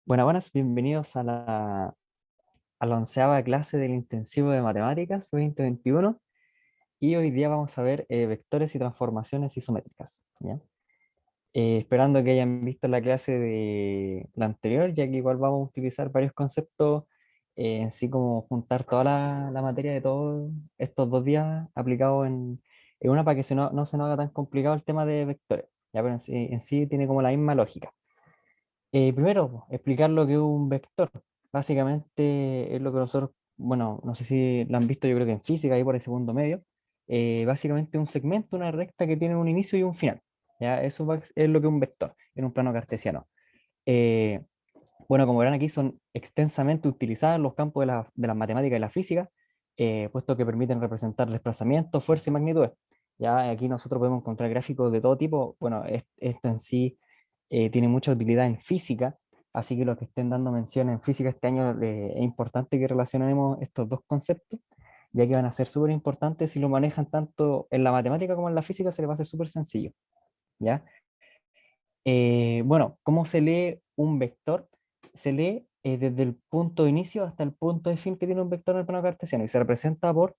Buenas, bienvenidos a la 11ª clase del intensivo de matemáticas 2021 y hoy día vamos a ver vectores y transformaciones isométricas, ¿ya? Esperando que hayan visto la clase de la anterior, ya que igual vamos a utilizar varios conceptos en sí como juntar toda la materia de todos estos 2 días aplicados en una para que no se nos haga tan complicado el tema de vectores, ¿ya? Pero en sí tiene como la misma lógica. Primero, explicar lo que es un vector. Básicamente es lo que nosotros, bueno, no sé si lo han visto, yo creo que en física, ahí por el segundo medio. Básicamente un segmento, una recta que tiene un inicio y un final. ¿Ya? Es lo que es un vector en un plano cartesiano. Eh, bueno, como verán aquí, son extensamente utilizadas en los campos de las matemáticas y la física, puesto que permiten representar desplazamiento, fuerza y magnitudes. Ya aquí nosotros podemos encontrar gráficos de todo tipo. Bueno, esto en sí tiene mucha utilidad en física, así que los que estén dando mención en física este año, es importante que relacionemos estos dos conceptos, ya que van a ser súper importantes si lo manejan tanto en la matemática como en la física, se les va a hacer súper sencillo. ¿Ya? Bueno, ¿cómo se lee un vector? Se lee desde el punto de inicio hasta el punto de fin que tiene un vector en el plano cartesiano y se representa por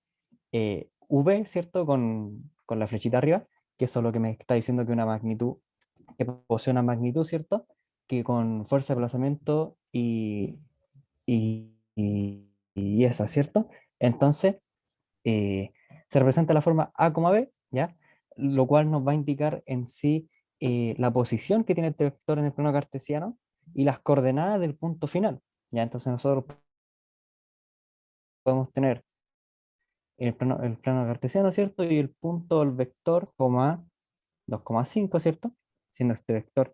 V, ¿cierto? Con la flechita arriba, que eso es lo que me está diciendo que una magnitud, que posee una magnitud, ¿cierto? Que con fuerza de desplazamiento y esa, ¿cierto? Entonces, eh, se representa la forma A, B, ¿ya? Lo cual nos va a indicar en sí la posición que tiene este vector en el plano cartesiano y las coordenadas del punto final, ¿ya? Entonces nosotros podemos tener el plano cartesiano, ¿cierto? Y el punto del vector, 2,5, ¿cierto? Siendo este vector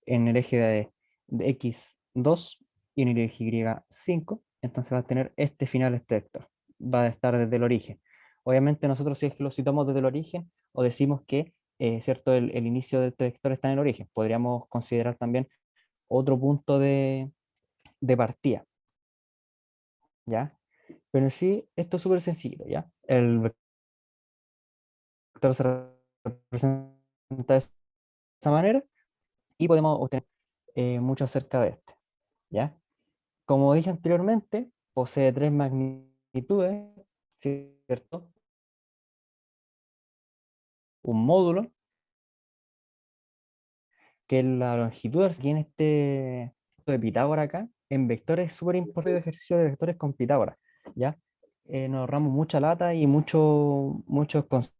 en el eje de x2 y en el eje y5, entonces va a tener este final, este vector. Va a estar desde el origen. Obviamente nosotros si es que lo citamos desde el origen o decimos que, ¿cierto? El inicio de este vector está en el origen. Podríamos considerar también otro punto de partida, ¿ya? Pero en sí, esto es súper sencillo, ¿ya? El vector se representa de esa manera y podemos obtener mucho acerca de este, ¿ya? Como dije anteriormente, posee tres magnitudes, ¿cierto? Un módulo, que es la longitud, aquí en este de Pitágoras acá, en vectores es súper importante el ejercicio de vectores con Pitágoras, ¿ya? Nos ahorramos mucha lata y muchos conceptos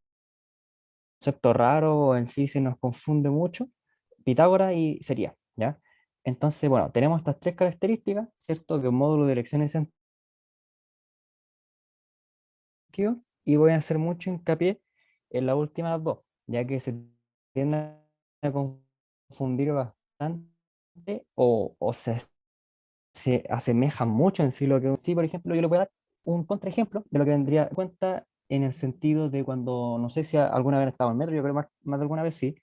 raros, o en sí se nos confunde mucho, Pitágoras y sería, ¿ya? Entonces, bueno, tenemos estas tres características, ¿cierto? Que un módulo de dirección y sentido, y voy a hacer mucho hincapié en las últimas dos, ya que se tienden a confundir bastante o se asemejan mucho en sí lo que sí, por ejemplo, yo le voy a dar un contraejemplo de lo que vendría a cuenta en el sentido de cuando, no sé si alguna vez han estado en metro, yo creo más de alguna vez sí,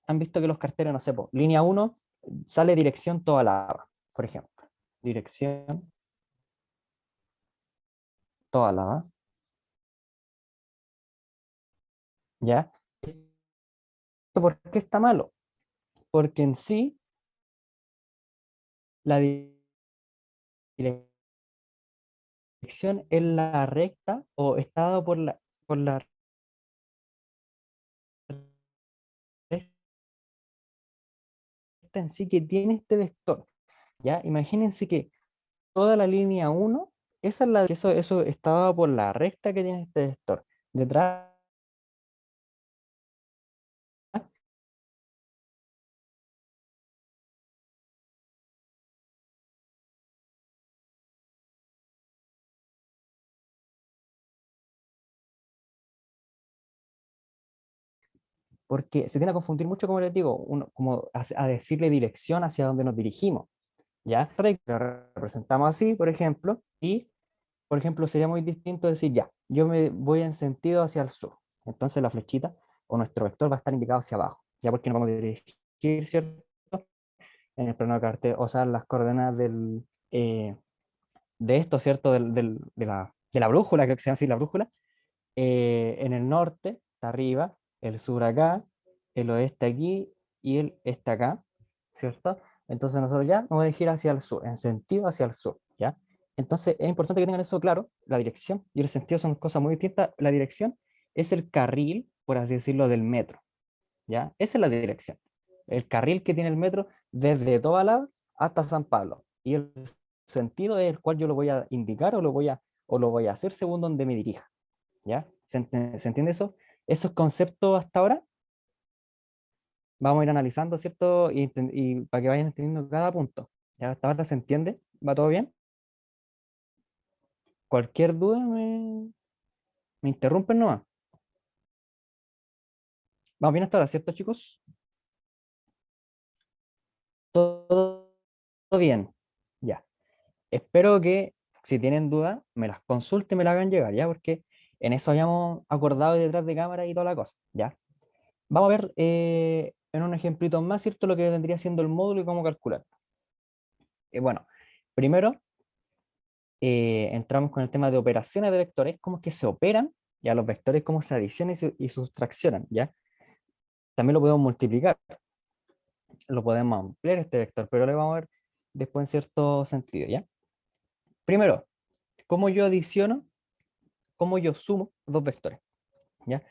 han visto que los carteles, no sé, po, línea uno sale dirección toda la, por ejemplo, dirección toda la, ¿ya? ¿Por qué está malo? Porque en sí la dirección es la recta o está dado por la recta en sí que tiene este vector. ¿Ya? Imagínense que toda la línea uno, esa es la, eso está dado por la recta que tiene este vector. Detrás, porque se tiende a confundir mucho, como les digo, como a decirle dirección hacia donde nos dirigimos. ¿Ya? Lo representamos así, por ejemplo, y, por ejemplo, sería muy distinto decir, ya, yo me voy en sentido hacia el sur. Entonces la flechita o nuestro vector va a estar indicado hacia abajo, ya porque nos vamos a dirigir, ¿cierto? En el plano de cartel, o sea, las coordenadas de esto, ¿cierto? De la brújula, creo que se llama así la brújula. En el norte está arriba, el sur acá, el oeste aquí y el este acá, ¿cierto? Entonces nosotros ya nos vamos a dirigir hacia el sur, en sentido hacia el sur, ¿ya? Entonces es importante que tengan eso claro, la dirección y el sentido son cosas muy distintas. La dirección es el carril, por así decirlo, del metro, ¿ya? Esa es la dirección. El carril que tiene el metro desde Tobalaba hasta San Pablo. Y el sentido es el cual yo lo voy a indicar o lo voy a hacer según donde me dirija, ¿ya? ¿Se entiende eso? Esos conceptos hasta ahora vamos a ir analizando, ¿cierto? Y para que vayan entendiendo cada punto. ¿Ya hasta ahora se entiende? ¿Va todo bien? Cualquier duda me interrumpen nomás. Vamos bien hasta ahora, ¿cierto, chicos? Todo bien. Ya. Espero que si tienen dudas, me las consulten y me las hagan llegar, ¿ya? Porque en eso habíamos acordado detrás de cámara y toda la cosa, ¿ya? Vamos a ver en un ejemplito más, ¿cierto? Lo que vendría siendo el módulo y cómo calcular. Bueno, primero entramos con el tema de operaciones de vectores, cómo es que se operan, ya los vectores, cómo se adicionan y sustraccionan, ¿ya? También lo podemos multiplicar, lo podemos ampliar este vector, pero lo vamos a ver después en cierto sentido, ¿ya? Primero, cómo yo adiciono, cómo yo sumo dos vectores, ¿ya?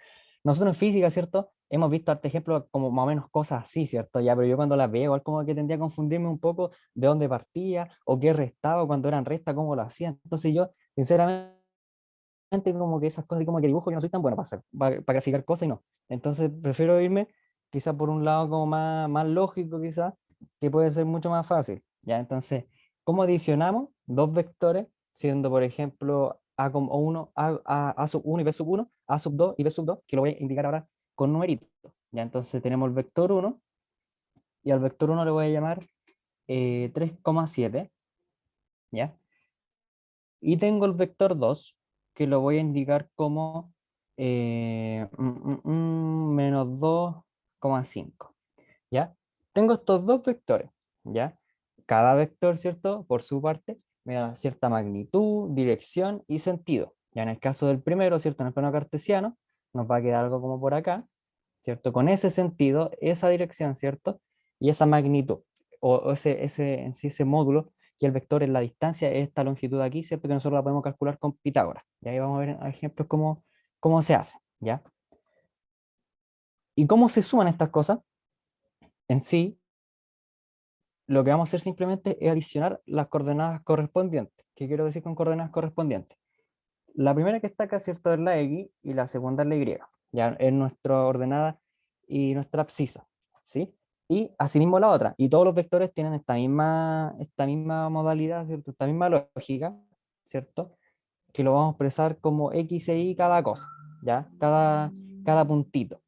Nosotros en física, ¿cierto? Hemos visto este ejemplo como más o menos cosas así, ¿cierto? Ya, pero yo cuando las veo, igual como que tendría que confundirme un poco de dónde partía o qué restaba, cuando eran restas, cómo lo hacían. Entonces yo, sinceramente, como que esas cosas, como que dibujo, yo no soy tan bueno para, para graficar cosas y no. Entonces prefiero irme quizá por un lado como más lógico, quizá, que puede ser mucho más fácil. ¿Ya? Entonces, ¿cómo adicionamos dos vectores, siendo, por ejemplo, A como 1, A sub 1 y B sub 1, A sub 2 y B sub 2, que lo voy a indicar ahora con numeritos? ¿Ya? Entonces tenemos el vector 1 y al vector 1 le voy a llamar 3,7, ¿ya? Y tengo el vector 2, que lo voy a indicar como menos 2,5, ¿ya? Tengo estos dos vectores, ¿ya? Cada vector, ¿cierto? Por su parte, me da cierta magnitud, dirección y sentido. Ya en el caso del primero, ¿cierto? En el plano cartesiano, nos va a quedar algo como por acá, ¿cierto? Con ese sentido, esa dirección, ¿cierto? Y esa magnitud, o en sí, ese módulo, que el vector en la distancia es esta longitud de aquí, ¿cierto? Que nosotros la podemos calcular con Pitágoras. Y ahí vamos a ver ejemplos cómo se hace, ¿ya? ¿Y cómo se suman estas cosas? En sí, lo que vamos a hacer simplemente es adicionar las coordenadas correspondientes. ¿Qué quiero decir con coordenadas correspondientes? La primera que está acá, ¿cierto? Es la X y la segunda es la Y. Ya es nuestra ordenada y nuestra abscisa, ¿sí? Y asimismo la otra. Y todos los vectores tienen esta misma modalidad, ¿cierto? Esta misma lógica, ¿cierto? Que lo vamos a expresar como X e Y cada cosa, ¿ya? Cada puntito,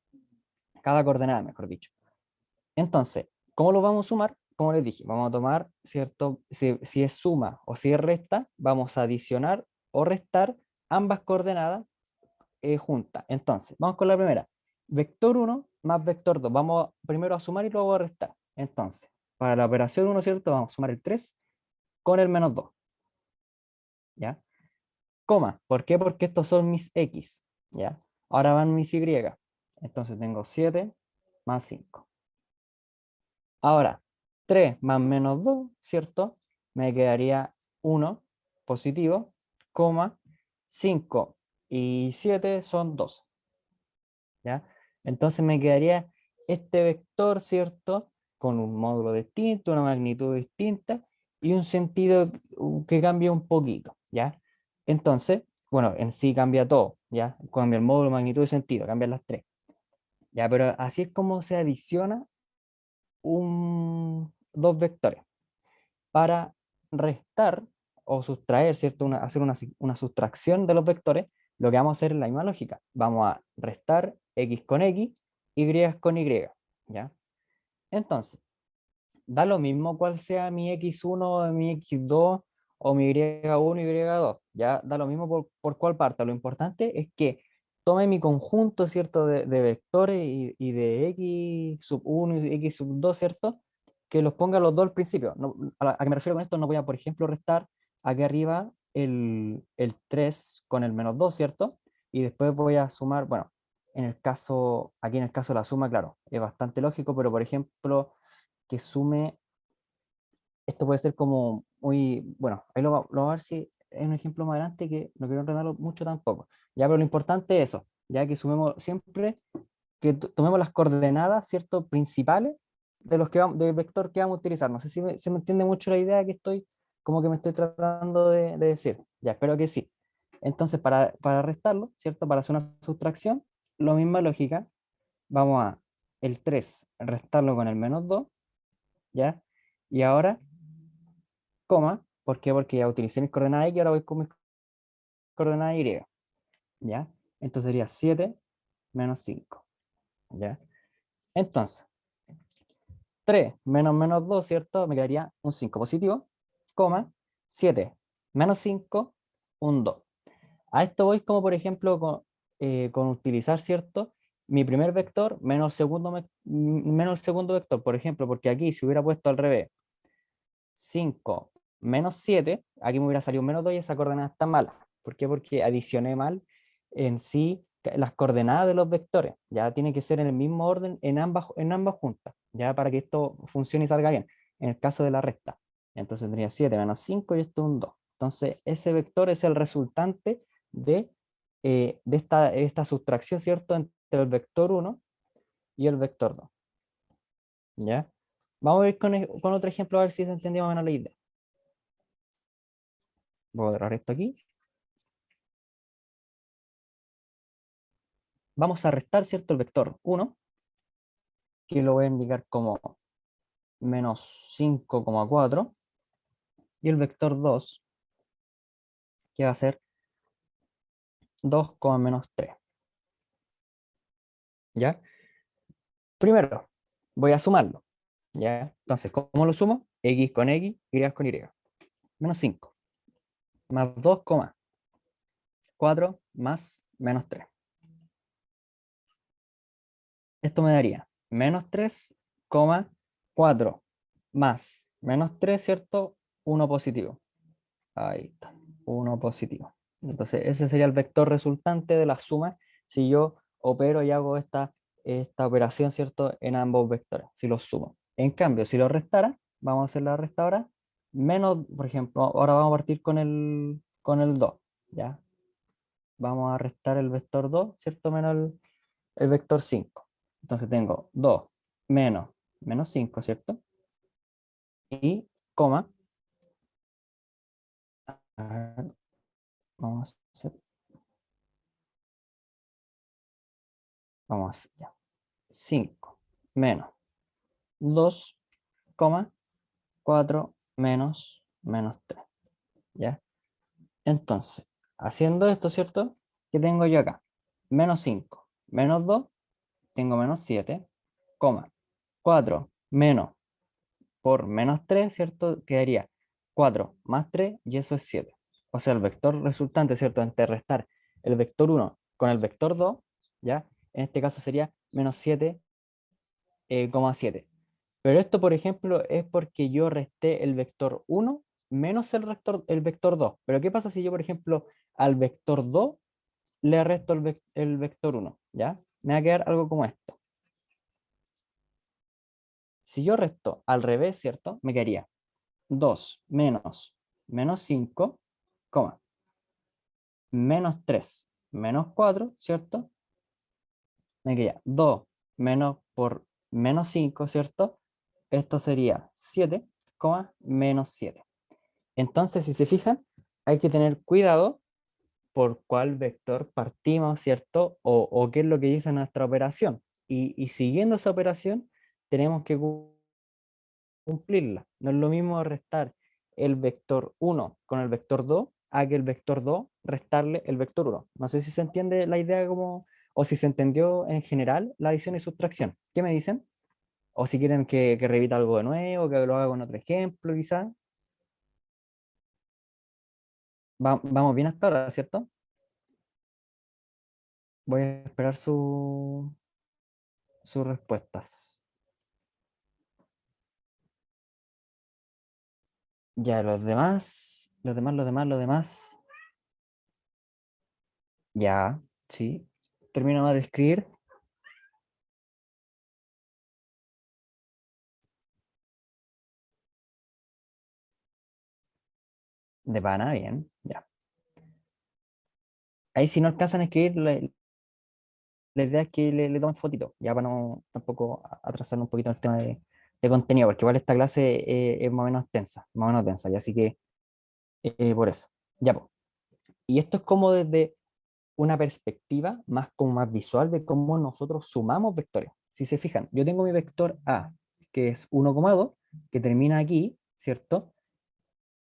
cada coordenada, mejor dicho. Entonces, ¿cómo lo vamos a sumar? Como les dije, vamos a tomar, ¿cierto? Si es suma o si es resta, vamos a adicionar o restar ambas coordenadas juntas. Entonces, vamos con la primera. Vector 1 más vector 2. Vamos primero a sumar y luego a restar. Entonces, para la operación 1, ¿cierto? Vamos a sumar el 3 con el menos 2. ¿Ya? Coma. ¿Por qué? Porque estos son mis X. ¿Ya? Ahora van mis Y. Entonces tengo 7 más 5. Ahora, 3 más menos 2, ¿cierto? Me quedaría 1 positivo, coma, 5 y 7 son 12, ¿ya? Entonces me quedaría este vector, ¿cierto? Con un módulo distinto, una magnitud distinta y un sentido que cambia un poquito, ¿ya? Entonces, bueno, en sí cambia todo, ¿ya? Cambia el módulo, magnitud y sentido, cambian las tres, ¿ya? Pero así es como se adiciona dos vectores. Para restar o sustraer, ¿cierto? Hacer una sustracción de los vectores, lo que vamos a hacer es la misma lógica. Vamos a restar x con x, y con y, ¿ya? Entonces, da lo mismo cuál sea mi x1, mi x2 o mi y1 y y2, ya da lo mismo por cuál parte. Lo importante es que tome mi conjunto, ¿cierto? De vectores y de x sub 1 y x sub 2, ¿cierto? Que los ponga los dos al principio. No, a qué me refiero con esto, no voy a, por ejemplo, restar aquí arriba el 3 con el menos 2, ¿cierto? Y después voy a sumar, bueno, aquí en el caso de la suma, claro, es bastante lógico, pero por ejemplo, que sume Esto puede ser como muy, bueno, ahí lo vamos a ver si es un ejemplo más adelante que no quiero enredarlo mucho tampoco. Ya, pero lo importante es eso, ya que sumemos siempre, que tomemos las coordenadas, ¿cierto? Principales de los que vamos, del vector que vamos a utilizar. No sé si se me entiende mucho la idea que estoy, como que me estoy tratando de decir. Ya, espero que sí. Entonces, para restarlo, ¿cierto? Para hacer una sustracción, lo misma lógica, vamos a el 3 restarlo con el -2, ¿ya? Y ahora, coma, ¿por qué? Porque ya utilicé mis coordenadas X y ahora voy con mis coordenadas Y, ¿ya? Entonces sería 7 menos 5, ¿ya? Entonces, 3 menos -2, ¿cierto? Me quedaría un 5 positivo, coma, 7 menos 5, un 2. A esto voy como, por ejemplo, con utilizar, ¿cierto? Mi primer vector menos el segundo vector, por ejemplo, porque aquí si hubiera puesto al revés, 5 menos 7, aquí me hubiera salido un -2 y esa coordenada está mala. ¿Por qué? Porque adicioné mal en sí las coordenadas de los vectores. Ya tiene que ser en el mismo orden en ambas juntas, ya para que esto funcione y salga bien. En el caso de la resta. Entonces tendría 7 menos 5 y esto es un 2. Entonces ese vector es el resultante de esta sustracción, ¿cierto? Entre el vector 1 y el vector 2. ¿Ya? Vamos a ver con otro ejemplo a ver si se entendió más o menos la idea. Voy a borrar esto aquí. Vamos a restar, ¿cierto? El vector 1, que lo voy a indicar como -5,4, y el vector 2, que va a ser 2, -3. ¿Ya? Primero, voy a sumarlo. ¿Ya? Entonces, ¿cómo lo sumo? X con X, Y con Y. -5, más 2,4 más -3. Esto me daría -3,4 más -3, ¿cierto? 1 positivo. Ahí está, 1 positivo. Entonces, ese sería el vector resultante de la suma si yo opero y hago esta operación, ¿cierto? En ambos vectores, si los sumo. En cambio, si los restara, vamos a hacer la resta ahora, menos, por ejemplo, ahora vamos a partir con el 2, ¿ya? Vamos a restar el vector 2, ¿cierto? Menos el vector 5. Entonces tengo 2 menos -5, ¿cierto? Y coma, a ver, vamos a hacer, vamos a hacer ya. 5 menos 2,4 menos -3, ¿ya? Entonces, haciendo esto, ¿cierto? ¿Qué tengo yo acá? -5 menos 2, tengo -7, 4 menos por -3, ¿cierto? Quedaría 4 más 3 y eso es 7. O sea, el vector resultante, ¿cierto? Entre restar el vector 1 con el vector 2, ¿ya? En este caso sería -7,7. Pero esto, por ejemplo, es porque yo resté el vector 1 menos el vector 2. Pero ¿qué pasa si yo, por ejemplo, al vector 2 le resto el vector 1? ¿Ya? Me va a quedar algo como esto. Si yo resto al revés, ¿cierto? Me quedaría 2 menos -5, coma, -3 menos 4, ¿cierto? Me quedaría 2 menos por -5, ¿cierto? Esto sería 7, -7. Entonces, si se fijan, hay que tener cuidado por cuál vector partimos, ¿cierto? O qué es lo que dice nuestra operación. Y siguiendo esa operación, tenemos que cumplirla. No es lo mismo restar el vector 1 con el vector 2 a que el vector 2 restarle el vector 1. No sé si se entiende la idea como, o si se entendió en general la adición y sustracción. ¿Qué me dicen? O si quieren que revita algo de nuevo, que lo haga con otro ejemplo, quizás. Vamos bien hasta ahora, ¿cierto? Voy a esperar sus respuestas. Ya, los demás. Ya, sí. Termino de escribir. De pana, bien, ya. Ahí si no alcanzan a escribir, la idea es que le tomen fotito, ya para no tampoco atrasar un poquito el tema de contenido, porque igual esta clase es más o menos densa, y así que por eso. Ya, pues. Y esto es como desde una perspectiva más como más visual de cómo nosotros sumamos vectores. Si se fijan, yo tengo mi vector A, que es 1,2, que termina aquí, ¿cierto?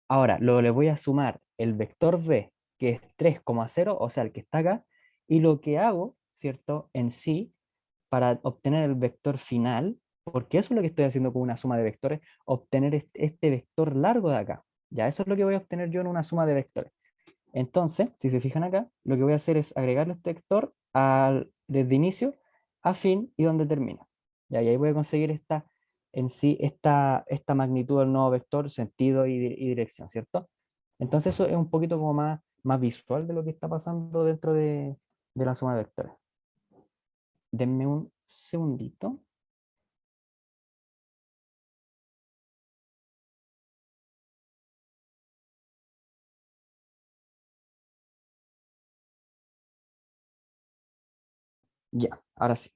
Ahora, le voy a sumar el vector B, que es 3,0, o sea, el que está acá, y lo que hago, ¿cierto? En sí, para obtener el vector final, porque eso es lo que estoy haciendo con una suma de vectores, obtener este vector largo de acá. Ya, eso es lo que voy a obtener yo en una suma de vectores. Entonces, si se fijan acá, lo que voy a hacer es agregarle este vector desde inicio a fin y donde termina. Ya, y ahí voy a conseguir en sí esta magnitud del nuevo vector, sentido y dirección, ¿cierto? Entonces eso es un poquito como más visual de lo que está pasando dentro de la suma de vectores. Denme un segundito. Ya, ahora sí.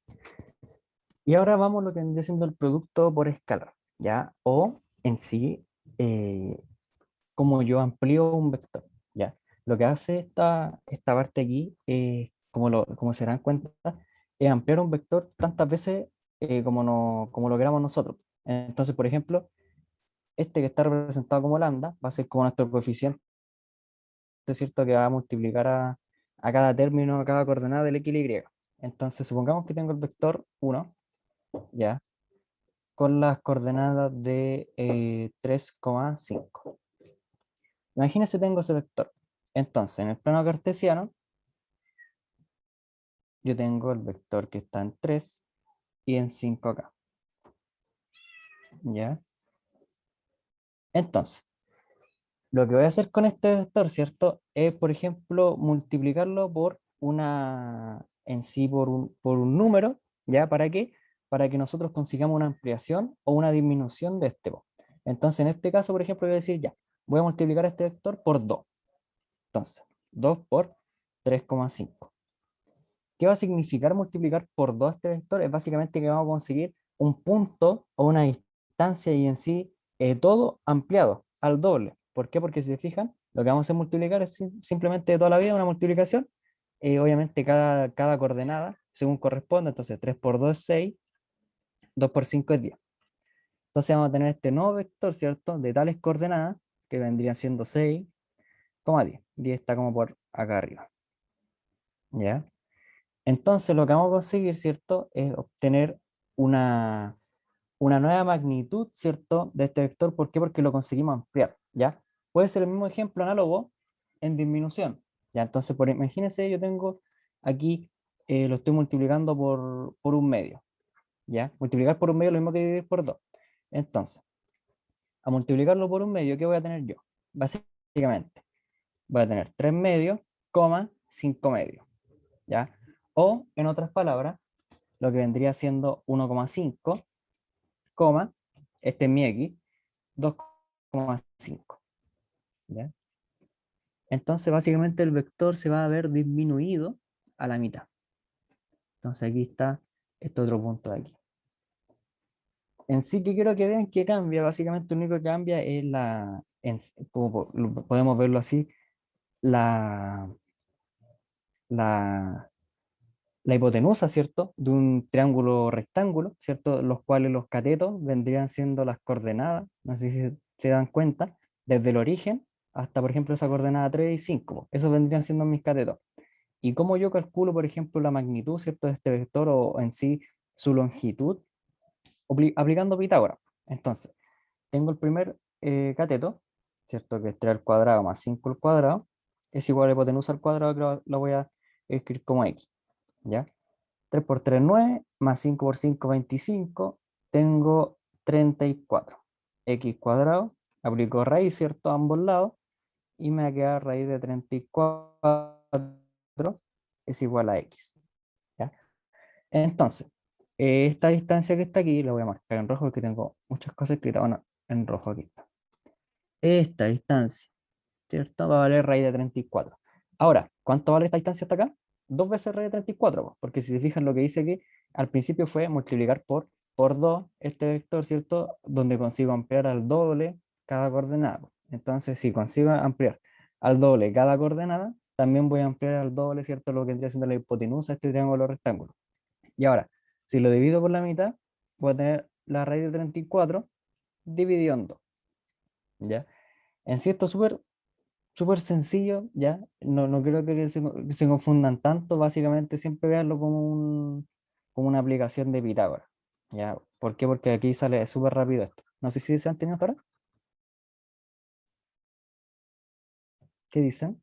Y ahora vamos a lo que vendría siendo el producto por escalar, ¿ya? O en sí, eh, como yo amplío un vector, ¿ya? Lo que hace esta parte aquí, como se dan cuenta, es ampliar un vector tantas veces como lo queramos nosotros. Entonces, por ejemplo, este que está representado como lambda va a ser como nuestro coeficiente, ¿cierto? Que va a multiplicar a cada término, a cada coordenada del x y y. Entonces, supongamos que tengo el vector 1, ¿ya? Con las coordenadas de 3,5. Imagínense tengo ese vector. Entonces, en el plano cartesiano, yo tengo el vector que está en 3 y en 5 acá. ¿Ya? Entonces, lo que voy a hacer con este vector, ¿cierto? Es, por ejemplo, multiplicarlo en sí por un número, ¿ya? ¿Para qué? Para que nosotros consigamos una ampliación o una disminución de este, po. Entonces, en este caso, por ejemplo, voy a decir, ya, voy a multiplicar este vector por 2. Entonces, 2 por 3,5. ¿Qué va a significar multiplicar por 2 este vector? Es básicamente que vamos a conseguir un punto o una distancia y en sí todo ampliado al doble. ¿Por qué? Porque si se fijan, lo que vamos a hacer multiplicar es simplemente de toda la vida una multiplicación. Obviamente cada coordenada según corresponde, entonces 3 por 2 es 6, 2 por 5 es 10. Entonces vamos a tener este nuevo vector, ¿cierto? De tales coordenadas, que vendrían siendo 6, 10. 10 está como por acá arriba. ¿Ya? Entonces, lo que vamos a conseguir, ¿cierto? Es obtener una, una nueva magnitud, ¿cierto? De este vector. ¿Por qué? Porque lo conseguimos ampliar, ¿ya? Puede ser el mismo ejemplo análogo en disminución, ¿ya? Entonces, imagínense, yo tengo aquí, lo estoy multiplicando por un medio, ¿ya? Multiplicar por un medio es lo mismo que dividir por dos. Entonces, a multiplicarlo por un medio, ¿qué voy a tener yo? Básicamente, voy a tener 3 medios, 5 medios, ¿ya? O, en otras palabras, lo que vendría siendo 1,5, coma, este es mi x, 2,5. ¿Ya? Entonces, básicamente el vector se va a ver disminuido a la mitad. Entonces, aquí está este otro punto de aquí. En sí, que quiero que vean que cambia, básicamente lo único que cambia es como podemos verlo así, la, la, la hipotenusa, ¿cierto? De un triángulo rectángulo, ¿cierto? Los cuales los catetos vendrían siendo las coordenadas, no sé si se dan cuenta, desde el origen hasta, por ejemplo, esa coordenada 3 y 5. Esos vendrían siendo mis catetos. Y cómo yo calculo, por ejemplo, la magnitud, ¿cierto? De este vector o en sí su longitud, aplicando Pitágoras. Entonces, tengo el primer cateto, ¿cierto? Que es 3 al cuadrado más 5 al cuadrado, es igual a hipotenusa al cuadrado, que lo voy a escribir como x, ¿ya? 3 por 3, 9, más 5 por 5, 25, tengo 34. X cuadrado, aplico raíz, ¿cierto? A ambos lados, y me va a quedar raíz de 34 es igual a X, ¿ya? Entonces, esta distancia que está aquí, la voy a marcar en rojo porque tengo muchas cosas escritas, bueno, en rojo aquí está. Esta distancia ¿cierto? Va a valer raíz de 34. Ahora, ¿cuánto vale esta distancia hasta acá? Dos veces raíz de 34, po, porque si se fijan lo que dice aquí, al principio fue multiplicar por 2 este vector, ¿cierto? Donde consigo ampliar al doble cada coordenada, po. Entonces, si consigo ampliar al doble cada coordenada, también voy a ampliar al doble, ¿cierto? Lo que vendría siendo la hipotenusa, este triángulo rectángulo. Y ahora, si lo divido por la mitad, voy a tener la raíz de 34 dividido en 2, ¿ya? En sí esto es súper sencillo, ¿ya? No creo que se confundan tanto, básicamente siempre veanlo como una aplicación de Pitágoras, ¿ya? ¿Por qué? Porque aquí sale súper rápido esto. No sé si se han tenido hasta ahora. ¿Qué dicen?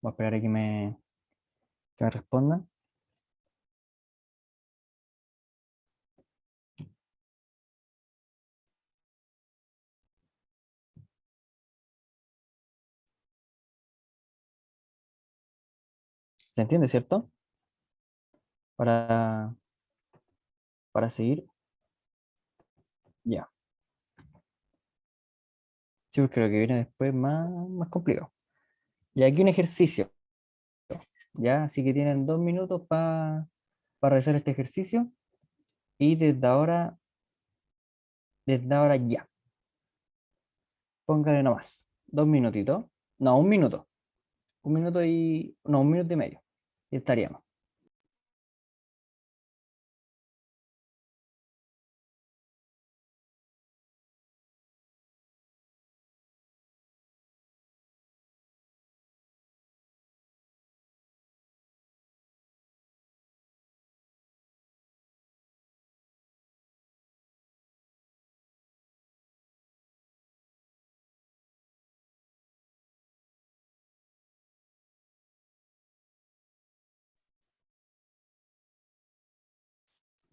Voy a esperar a que me respondan. ¿Se entiende, cierto? Para, para seguir, ya. Sí, porque lo que viene después es más complicado. Y aquí un ejercicio, ¿ya? Así que tienen 2 minutos para realizar este ejercicio y desde ahora ya. Póngale nomás. 2 minutitos. No, 1 minuto. 1 minuto y. No, 1 minuto y medio. Y estaríamos.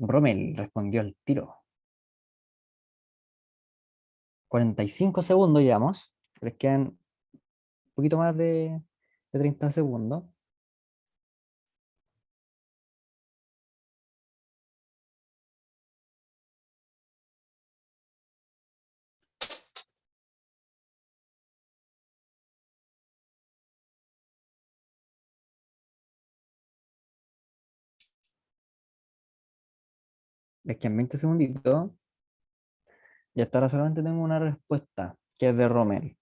Rommel respondió al tiro. 45 segundos llevamos. Les quedan un poquito más de 30 segundos. Les quedan 20 segunditos. Y hasta ahora solamente tengo una respuesta, que es de Rommel.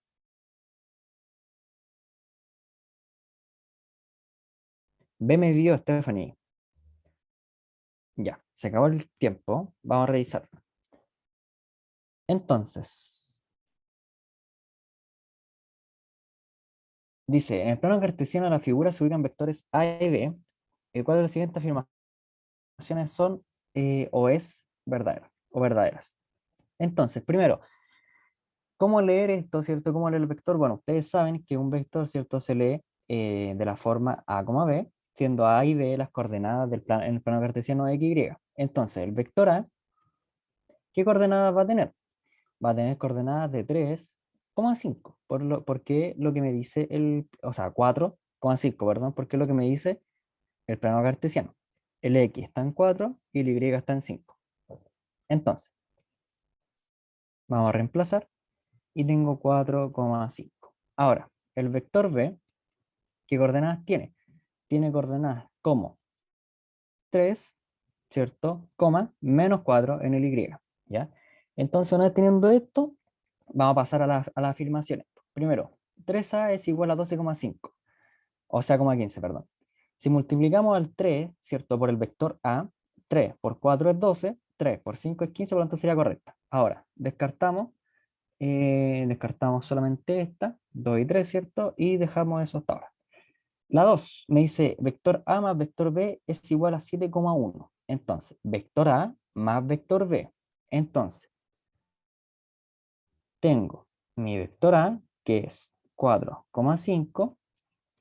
B me dio Stephanie. Ya, se acabó el tiempo. Vamos a revisar. Entonces, dice, en el plano cartesiano de la figura se ubican vectores A y B. ¿Cuál de las siguientes afirmaciones son o es verdadera o verdaderas? Entonces, primero, ¿cómo leer esto, cierto? ¿Cómo leer el vector? Bueno, ustedes saben que un vector, cierto, se lee de la forma A, B, siendo A y B las coordenadas en el plano cartesiano de X, Y. Entonces, el vector A, ¿qué coordenadas va a tener? Va a tener coordenadas de 3,5, porque lo que me dice o sea, 4,5, perdón, porque es lo que me dice el plano cartesiano. El X está en 4 y el Y está en 5. Entonces, vamos a reemplazar y tengo 4,5. Ahora, el vector B, ¿qué coordenadas tiene? Tiene coordenadas como 3, ¿cierto? Coma, menos 4 en el Y, ¿ya? Entonces, una vez teniendo esto, vamos a pasar a las afirmaciones. Primero, 3A es igual a 12,5, o sea, 15, perdón. Si multiplicamos al 3, ¿cierto? Por el vector A, 3 por 4 es 12, 3 por 5 es 15, por lo tanto sería correcta. Ahora, descartamos solamente esta, 2 y 3, ¿cierto? Y dejamos eso hasta ahora. La 2 me dice vector A más vector B es igual a 7,1. Entonces, vector A más vector B. Entonces, tengo mi vector A, que es 4,5,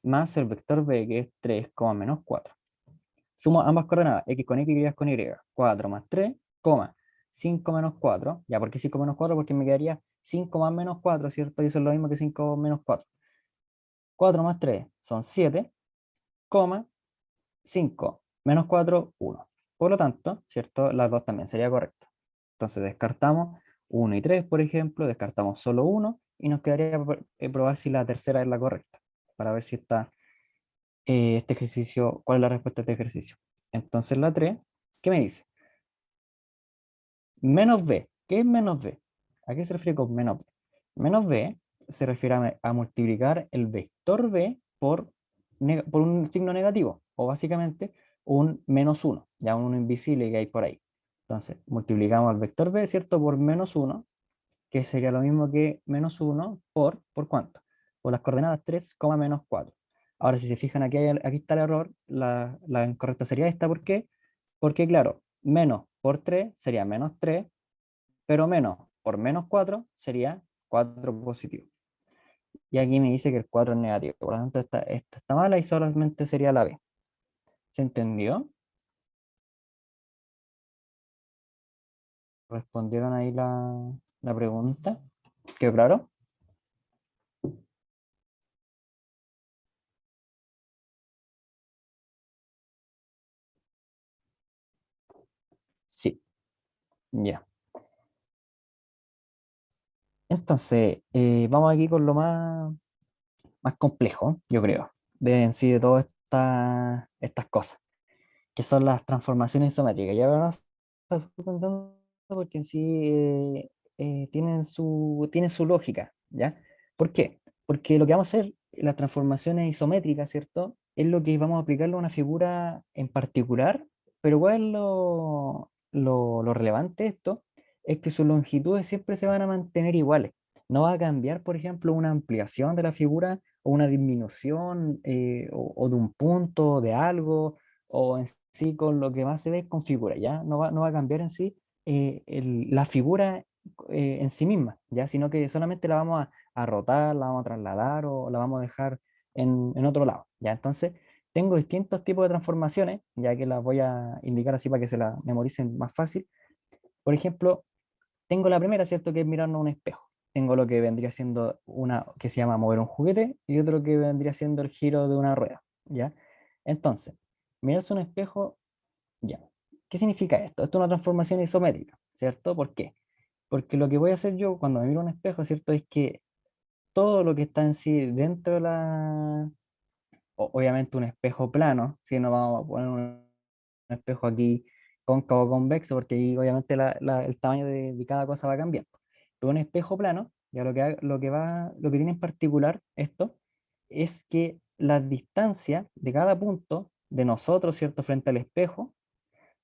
más el vector B, que es 3, menos 4. Sumo ambas coordenadas, x con x, y con y. 4 más 3, 5 menos 4. ¿Ya por qué 5 menos 4? Porque me quedaría 5 más menos 4, ¿cierto? Y eso es lo mismo que 5 menos 4. 4 más 3 son 7, 5 menos 4, 1. Por lo tanto, ¿cierto? Las dos también sería correcto. Entonces descartamos 1 y 3, por ejemplo, descartamos solo uno y nos quedaría probar si la tercera es la correcta, para ver si está este ejercicio, cuál es la respuesta a este ejercicio. Entonces la 3, ¿qué me dice? Menos b. ¿Qué es menos b? ¿A qué se refiere con menos b? Menos b se refiere a multiplicar el vector b por un signo negativo, o básicamente un menos 1, ya un invisible que hay por ahí. Entonces, multiplicamos el vector b, ¿cierto? Por menos 1, que sería lo mismo que menos 1 ¿por cuánto? Por las coordenadas 3, menos 4. Ahora, si se fijan, aquí está el error, la incorrecta sería esta, ¿por qué? Porque, claro, menos por 3 sería menos 3, pero menos por menos 4 sería 4 positivo. Y aquí me dice que el 4 es negativo, por lo tanto esta está mala y solamente sería la B. ¿Se entendió? ¿Respondieron ahí la pregunta? ¿Quedó claro? Sí, ya. Entonces, vamos aquí con lo más complejo, yo creo, de en sí de todas estas cosas, que son las transformaciones isométricas. Ya vamos a estar contando porque en sí tienen su lógica, ¿ya? ¿Por qué? Porque lo que vamos a hacer, las transformaciones isométricas, ¿cierto? Es lo que vamos a aplicarle a una figura en particular, pero ¿cuál es lo relevante de esto? Es que sus longitudes siempre se van a mantener iguales. No va a cambiar, por ejemplo, una ampliación de la figura o una disminución o de un punto, de algo, o en sí con lo que más se ve con figura, ¿ya? No va a cambiar en sí la figura en sí misma, ¿ya? Sino que solamente la vamos a rotar, la vamos a trasladar o la vamos a dejar en otro lado, ¿ya? Entonces, tengo distintos tipos de transformaciones, ya que las voy a indicar así para que se las memoricen más fácil. Por ejemplo, tengo la primera, ¿cierto? Que es mirarnos a un espejo. Tengo lo que vendría siendo una que se llama mover un juguete y otro que vendría siendo el giro de una rueda, ¿ya? Entonces, mirarse a un espejo, ya. ¿Qué significa esto? Esto es una transformación isométrica, ¿cierto? ¿Por qué? Porque lo que voy a hacer yo cuando me miro a un espejo, ¿cierto? Es que todo lo que está en sí dentro de obviamente un espejo plano, si no vamos a poner un espejo aquí cóncavo o convexo, porque ahí obviamente el tamaño de cada cosa va a cambiar. Pero un espejo plano, ya lo que tiene en particular esto, es que las distancias de cada punto de nosotros, ¿cierto? Frente al espejo,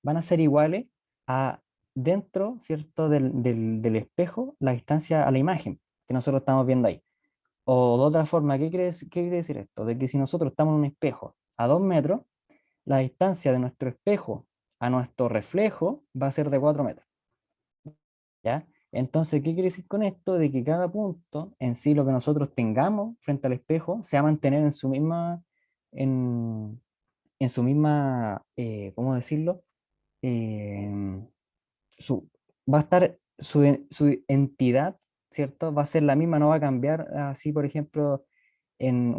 van a ser iguales a dentro, ¿cierto? Del espejo, la distancia a la imagen que nosotros estamos viendo ahí. O de otra forma, ¿qué quiere decir esto? De que si nosotros estamos en un espejo a 2 metros, la distancia de nuestro espejo a nuestro reflejo va a ser de 4 metros, ¿ya? Entonces, ¿qué quiere decir con esto? De que cada punto en sí, lo que nosotros tengamos frente al espejo, se va a mantener en, en su misma, ¿cómo decirlo? Eh, va a estar su entidad, ¿cierto? Va a ser la misma, no va a cambiar así, por ejemplo, en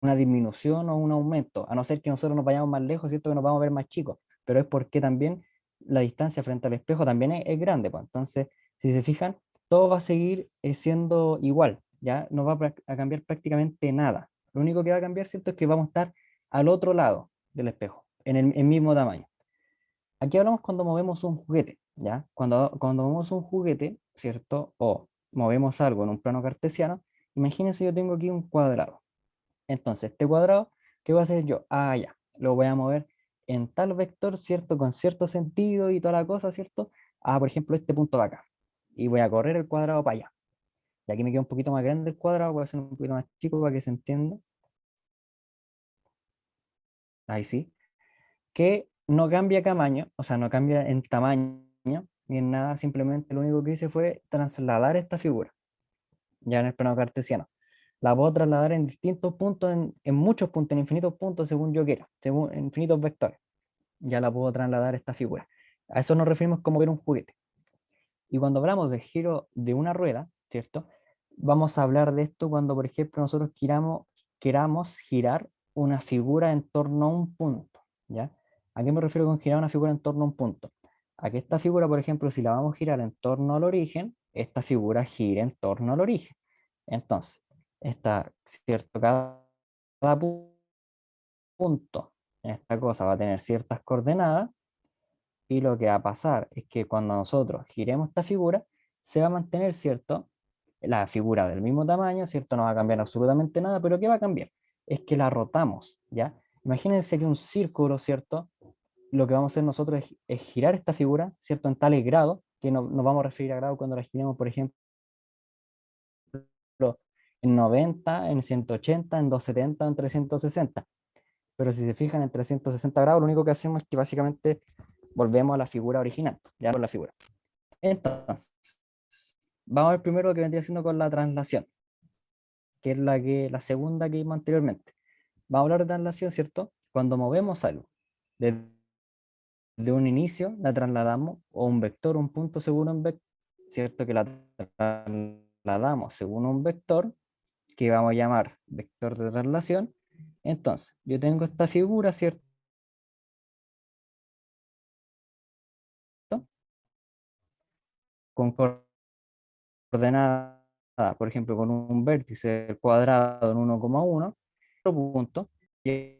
una disminución o un aumento, a no ser que nosotros nos vayamos más lejos, ¿cierto? Que nos vamos a ver más chicos, pero es porque también la distancia frente al espejo también es grande, pues. Entonces, si se fijan, todo va a seguir siendo igual, ¿ya? No va a cambiar prácticamente nada. Lo único que va a cambiar, ¿cierto? Es que vamos a estar al otro lado del espejo, en el mismo tamaño. Aquí hablamos cuando movemos un juguete, ¿ya? Cuando movemos un juguete, ¿cierto? O movemos algo en un plano cartesiano, imagínense yo tengo aquí un cuadrado. Entonces, este cuadrado, ¿qué voy a hacer yo? Ah, ya, lo voy a mover en tal vector, ¿cierto? Con cierto sentido y toda la cosa, ¿cierto? Ah, por ejemplo, este punto de acá. Y voy a correr el cuadrado para allá. Y aquí me queda un poquito más grande el cuadrado, voy a hacer un poquito más chico para que se entienda. Ahí sí. Que no cambia tamaño, o sea, no cambia en tamaño ni en nada, simplemente lo único que hice fue trasladar esta figura, ya en el plano cartesiano. La puedo trasladar en distintos puntos, en muchos puntos, en infinitos puntos, según yo quiera, según en infinitos vectores. Ya la puedo trasladar esta figura. A eso nos referimos como ver un juguete. Y cuando hablamos de giro de una rueda, ¿cierto? Vamos a hablar de esto cuando, por ejemplo, nosotros queramos girar una figura en torno a un punto, ¿ya? ¿A qué me refiero con girar una figura en torno a un punto? a que esta figura, por ejemplo, si la vamos a girar en torno al origen, esta figura gira en torno al origen. Entonces, está, ¿cierto? Cada punto en esta cosa va a tener ciertas coordenadas y lo que va a pasar es que cuando nosotros giremos esta figura, se va a mantener, ¿cierto? La figura del mismo tamaño, ¿cierto? No va a cambiar absolutamente nada, pero ¿qué va a cambiar? Es que la rotamos, ¿ya? Imagínense que un círculo, ¿cierto? Lo que vamos a hacer nosotros es girar esta figura, ¿cierto? En tales grados, que nos vamos a referir a grados cuando la giremos, por ejemplo, en 90, en 180, en 270, en 360. Pero si se fijan en 360 grados, lo único que hacemos es que básicamente volvemos a la figura original, ya por la figura. Entonces, vamos a ver primero lo que vendría siendo con la traslación, que es la segunda que vimos anteriormente. Vamos a hablar de traslación, ¿cierto? Cuando movemos algo desde un inicio, la trasladamos o un vector, un punto según un vector, ¿cierto? Que la trasladamos según un vector, que vamos a llamar vector de traslación. Entonces, yo tengo esta figura, ¿cierto? Con coordenada, por ejemplo, con un vértice cuadrado en 1,1, otro punto, y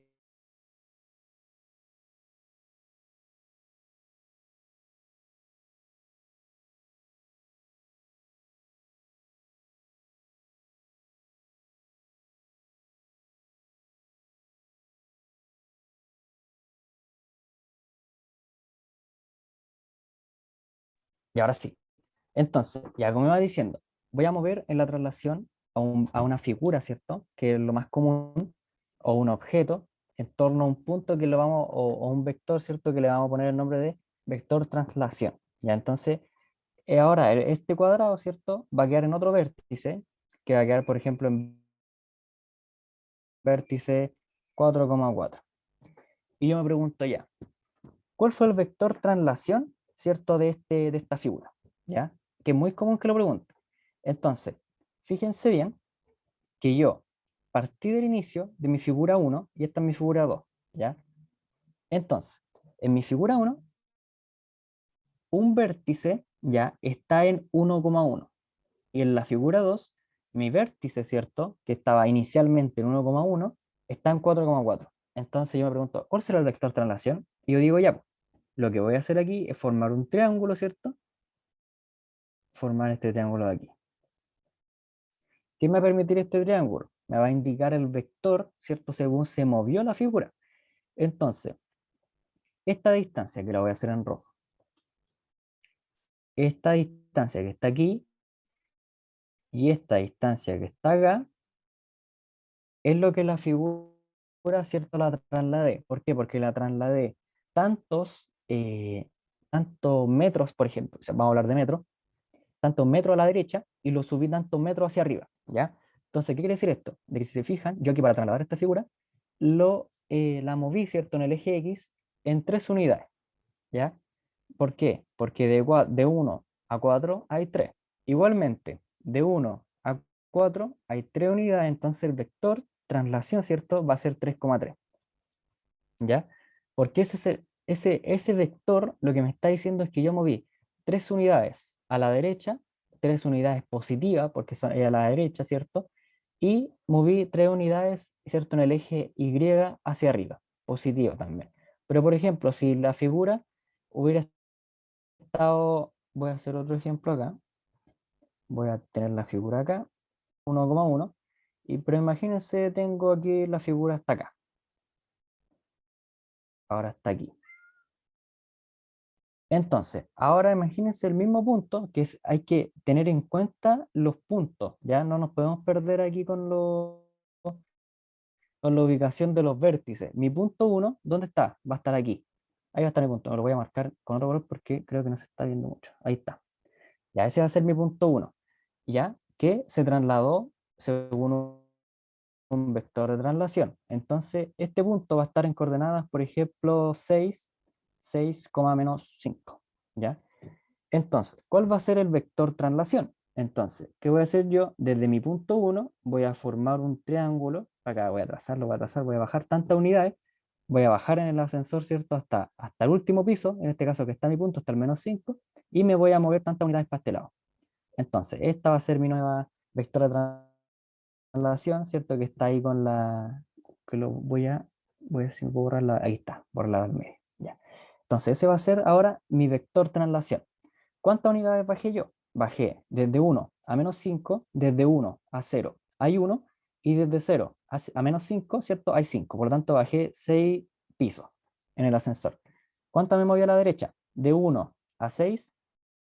ahora sí. Entonces, ya como iba diciendo, voy a mover en la traslación a una figura, ¿cierto? Que es lo más común, o un objeto, en torno a un punto que lo vamos, o un vector, ¿cierto? Que le vamos a poner el nombre de vector traslación. Ya, entonces, ahora este cuadrado, ¿cierto? Va a quedar en otro vértice, que va a quedar, por ejemplo, en vértice 4,4. Y yo me pregunto ya, ¿cuál fue el vector traslación, ¿cierto? De esta figura, ¿ya? Que es muy común que lo pregunten. Entonces, fíjense bien que yo partí del inicio de mi figura 1 y esta es mi figura 2, ¿ya? Entonces, en mi figura 1, un vértice ya está en 1,1 y en la figura 2, mi vértice, ¿cierto? Que estaba inicialmente en 1,1, está en 4,4. Entonces yo me pregunto, ¿cuál será el vector traslación? Y yo digo, ya, pues, lo que voy a hacer aquí es formar un triángulo, ¿cierto? Formar este triángulo de aquí. ¿Qué me va a permitir este triángulo? Me va a indicar el vector, ¿cierto? Según se movió la figura. Entonces, esta distancia que la voy a hacer en rojo, esta distancia que está aquí y esta distancia que está acá, es lo que la figura, ¿cierto? La trasladé. ¿Por qué? Porque la trasladé tantos metros, por ejemplo, o sea, vamos a hablar de metros, tantos metros a la derecha y lo subí tantos metros hacia arriba, ¿ya? Entonces, ¿qué quiere decir esto? De que si se fijan, yo aquí para trasladar esta figura, la moví, ¿cierto? En el eje X en 3 unidades, ¿ya? ¿Por qué? Porque de 1 a 4 hay 3. Igualmente, de 1 a 4 hay 3 unidades, entonces el vector traslación, ¿cierto? Va a ser 3,3, ¿ya? Porque ese vector lo que me está diciendo es que yo moví 3 unidades a la derecha, 3 unidades positivas, porque son a la derecha, ¿cierto? Y moví 3 unidades, ¿cierto? En el eje Y hacia arriba, positivo también. Pero, por ejemplo, si la figura hubiera estado, voy a hacer otro ejemplo acá, voy a tener la figura acá, 1,1, pero imagínense, tengo aquí la figura hasta acá, ahora está aquí. Entonces, ahora imagínense el mismo punto, hay que tener en cuenta los puntos, ya no nos podemos perder aquí con la ubicación de los vértices. Mi punto 1, ¿dónde está? Va a estar aquí. Ahí va a estar mi punto, me lo voy a marcar con otro color porque creo que no se está viendo mucho. Ahí está. Ya ese va a ser mi punto 1, ya que se trasladó según un vector de traslación. Entonces, este punto va a estar en coordenadas, por ejemplo, 6, menos 5, ¿ya? Entonces, ¿cuál va a ser el vector traslación? Entonces, ¿qué voy a hacer yo? Desde mi punto 1 voy a formar un triángulo, acá voy a trazarlo, voy a bajar tantas unidades, voy a bajar en el ascensor, ¿cierto? Hasta el último piso, en este caso que está mi punto, hasta el -5, y me voy a mover tantas unidades para este lado. Entonces, esta va a ser mi nueva vectora de traslación, ¿cierto? Que está ahí con la, que lo voy a ver si puedo borrarla, ahí está, borrarla del medio, ya. Entonces, ese va a ser ahora mi vector traslación. ¿Cuántas unidades bajé yo? Bajé desde 1 a -5, desde 1 a 0 hay 1, y desde 0 a -5, ¿cierto? Hay 5. Por lo tanto, bajé 6 pisos en el ascensor. ¿Cuánto me moví a la derecha? De 1 a 6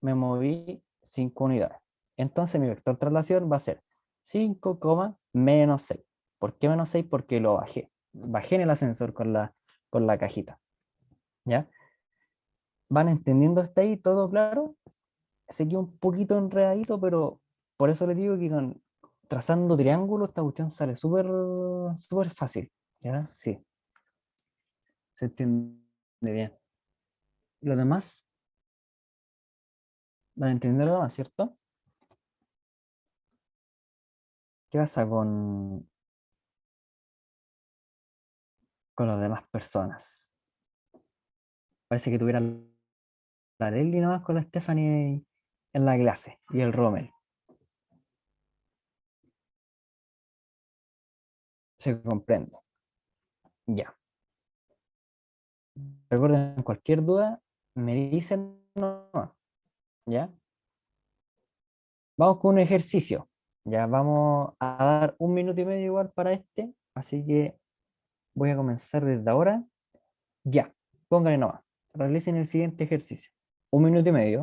me moví 5 unidades. Entonces mi vector traslación va a ser 5, menos 6. ¿Por qué menos 6? Porque lo bajé. Bajé en el ascensor con la cajita. ¿Ya? ¿Van entendiendo hasta ahí? ¿Todo claro? Se queda un poquito enredadito, pero por eso les digo que trazando triángulos esta cuestión sale súper fácil. ¿Ya? Sí, se entiende bien. Lo demás, van a entender lo demás, ¿cierto? ¿Qué pasa con las demás personas? Parece que tuvieran la Leslie nomás con la Stephanie en la clase y el Rommel. Se comprende. Ya. Recuerden, cualquier duda, me dicen nomás. ¿Ya? Vamos con un ejercicio. Ya vamos a dar 1 minuto y medio igual para este. Así que voy a comenzar desde ahora. Ya. Pónganle nomás. Realicen el siguiente ejercicio. 1 minuto y medio.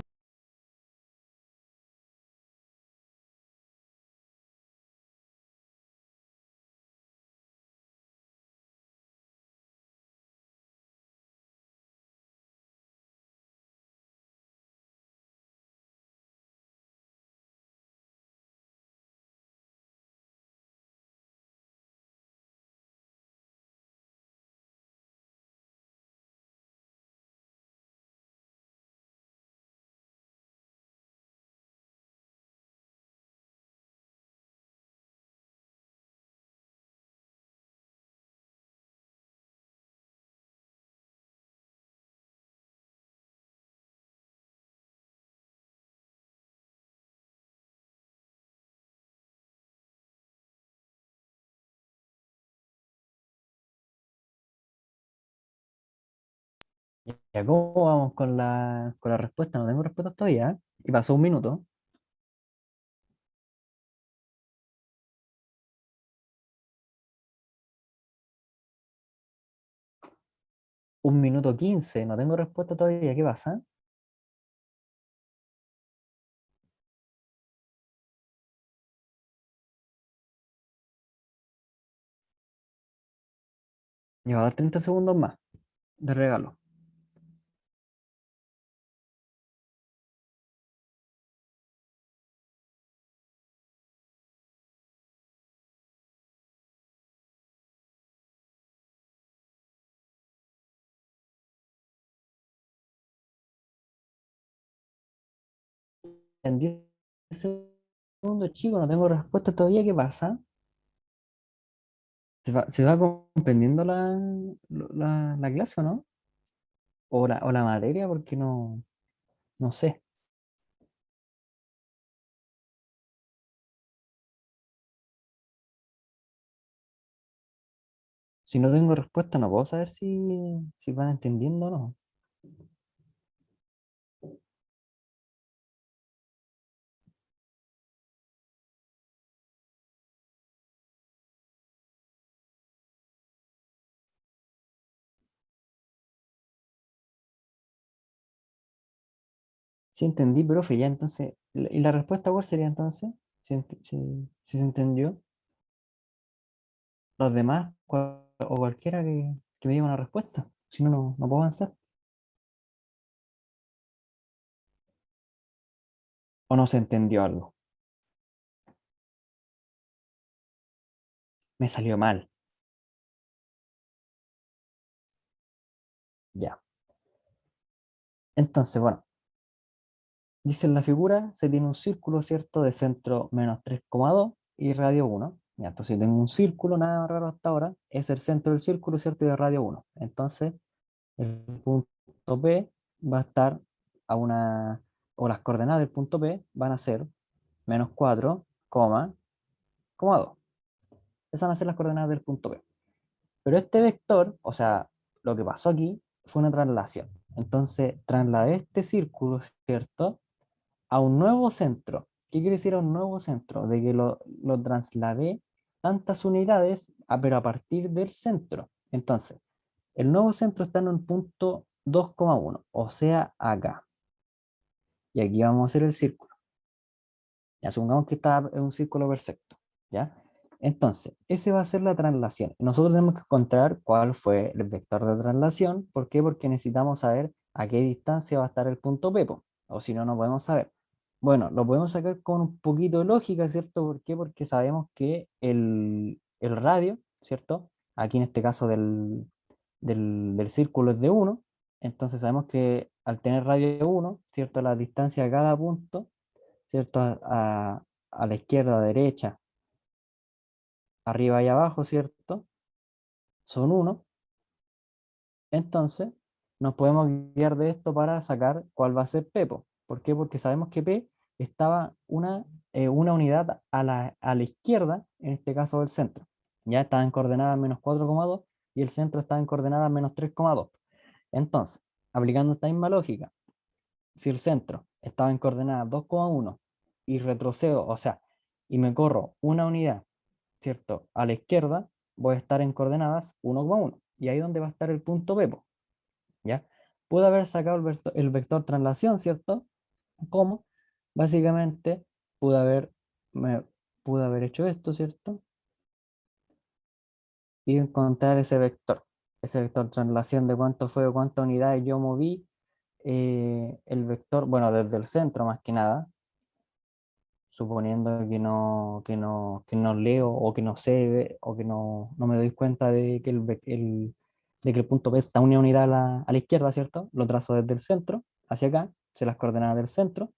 Ya, ¿cómo vamos con la respuesta? No tengo respuesta todavía, ¿eh? Y pasó 1 minuto. 1 minuto 15. No tengo respuesta todavía. ¿Qué pasa? Me va a dar 30 segundos más de regalo. En 10 segundos, chicos, no tengo respuesta todavía. ¿Qué pasa? ¿Se va comprendiendo la clase o no? O la materia, porque no sé. Si no tengo respuesta, no puedo saber si van entendiendo o no. Si entendí, profe, ya entonces. ¿Y la respuesta cuál sería entonces? Si se entendió. Los demás, o cualquiera que me diga una respuesta. Si no, no puedo avanzar. O no se entendió algo. Me salió mal. Ya. Entonces, bueno, dice en la figura, se tiene un círculo, ¿cierto? De centro -3,2 y radio 1. Ya, entonces yo tengo un círculo, nada raro hasta ahora, es el centro del círculo, ¿cierto? Y de radio 1. Entonces, el punto P va a estar a una, o las coordenadas del punto P van a ser menos 4, coma 2. Esas van a ser las coordenadas del punto P. Pero este vector, o sea, lo que pasó aquí fue una traslación. Entonces, trasladé este círculo, ¿cierto? A un nuevo centro. ¿Qué quiere decir a un nuevo centro? De que lo trasladé tantas unidades, pero a partir del centro. Entonces, el nuevo centro está en un punto 2,1, o sea, acá. Y aquí vamos a hacer el círculo. Ya supongamos que está en un círculo perfecto. ¿Ya? Entonces, ese va a ser la traslación. Nosotros tenemos que encontrar cuál fue el vector de traslación. ¿Por qué? Porque necesitamos saber a qué distancia va a estar el punto P, po, o si no, no podemos saber. Bueno, lo podemos sacar con un poquito de lógica, ¿cierto? ¿Por qué? Porque sabemos que el radio, ¿cierto? Aquí en este caso del círculo es de 1. Entonces sabemos que al tener radio 1, ¿cierto? La distancia a cada punto, ¿cierto? A la izquierda, a la derecha, arriba y abajo, ¿cierto? Son 1. Entonces, nos podemos guiar de esto para sacar cuál va a ser P, po. ¿Por qué? Porque sabemos que P estaba una unidad a la izquierda, en este caso del centro. Ya estaba en coordenadas menos 4,2 y el centro está en coordenadas menos 3,2. Entonces, aplicando esta misma lógica, si el centro estaba en coordenadas 2,1 y retrocedo, o sea, y me corro una unidad, ¿cierto? A la izquierda, voy a estar en coordenadas 1,1. Y ahí es donde va a estar el punto B, po, ¿ya? Pude haber sacado el vector traslación, ¿cierto? ¿Cómo? Básicamente, pude haber, me, pude haber hecho esto, ¿cierto? Y encontrar ese vector traslación de cuánto fue o cuántas unidades yo moví el vector, bueno, desde el centro más que nada, suponiendo que no leo o que no sé o que no me doy cuenta de que el punto P está una unidad a la izquierda, ¿cierto? Lo trazo desde el centro hacia acá, sé las coordenadas del centro,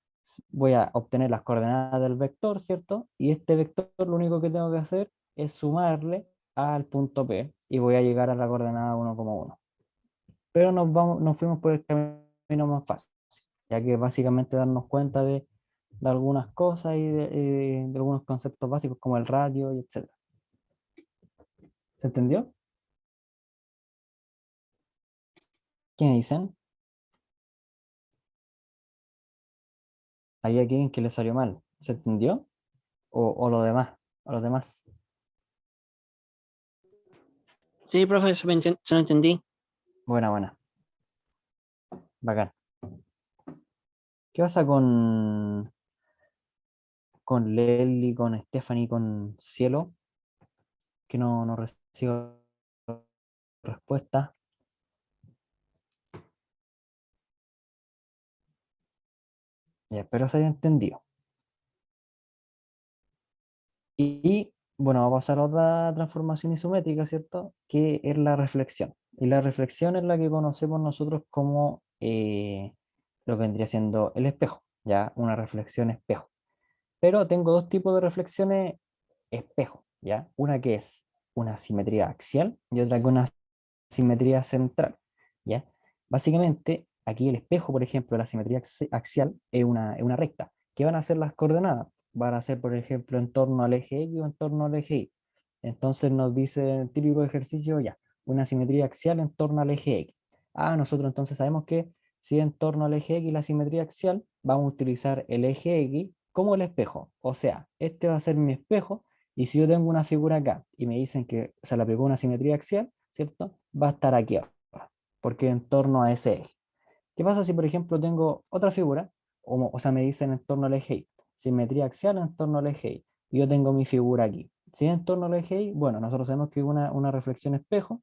voy a obtener las coordenadas del vector, ¿cierto? Y este vector lo único que tengo que hacer es sumarle al punto P y voy a llegar a la coordenada 1,1. Pero nos fuimos por el camino más fácil, ya que básicamente darnos cuenta de algunas cosas y de algunos conceptos básicos como el radio y etcétera. ¿Se entendió? ¿Qué me dicen? ¿Hay alguien que le salió mal? ¿Se entendió? O lo demás, o los demás. Sí, profe, se lo entendí. Buena, buena. Bacán. ¿Qué pasa con Lely, con Stephanie, con Cielo? Que no recibo respuesta. Ya, espero se haya entendido. Y bueno, va a pasar a otra transformación isométrica, ¿cierto? Que es la reflexión. Y la reflexión es la que conocemos nosotros como lo que vendría siendo el espejo, ya una reflexión espejo. Pero tengo dos tipos de reflexiones espejo, ¿ya? Una que es una simetría axial y otra que es una simetría central, ¿ya? Básicamente, aquí el espejo, por ejemplo, la simetría axial es una recta. ¿Qué van a ser las coordenadas? Van a ser, por ejemplo, en torno al eje X o en torno al eje Y. Entonces nos dice el típico ejercicio, ya, una simetría axial en torno al eje X. Nosotros entonces sabemos que si en torno al eje X la simetría axial, vamos a utilizar el eje X como el espejo. O sea, este va a ser mi espejo y si yo tengo una figura acá y me dicen que se le aplicó una simetría axial, ¿cierto? Va a estar aquí ahora, porque en torno a ese eje. ¿Qué pasa si, por ejemplo, tengo otra figura? O sea, me dicen en torno al eje Y, simetría axial en torno al eje Y, y yo tengo mi figura aquí. Si es en torno al eje Y, bueno, nosotros sabemos que es una reflexión espejo,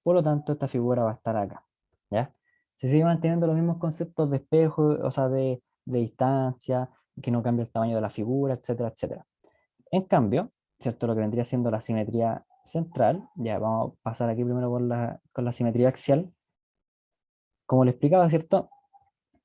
por lo tanto, esta figura va a estar acá, ¿ya? Se sigue manteniendo los mismos conceptos de espejo, o sea, de distancia, que no cambia el tamaño de la figura, etcétera, etcétera. En cambio, ¿cierto? Lo que vendría siendo la simetría central, ya vamos a pasar aquí primero con la simetría axial. Como le explicaba, ¿cierto?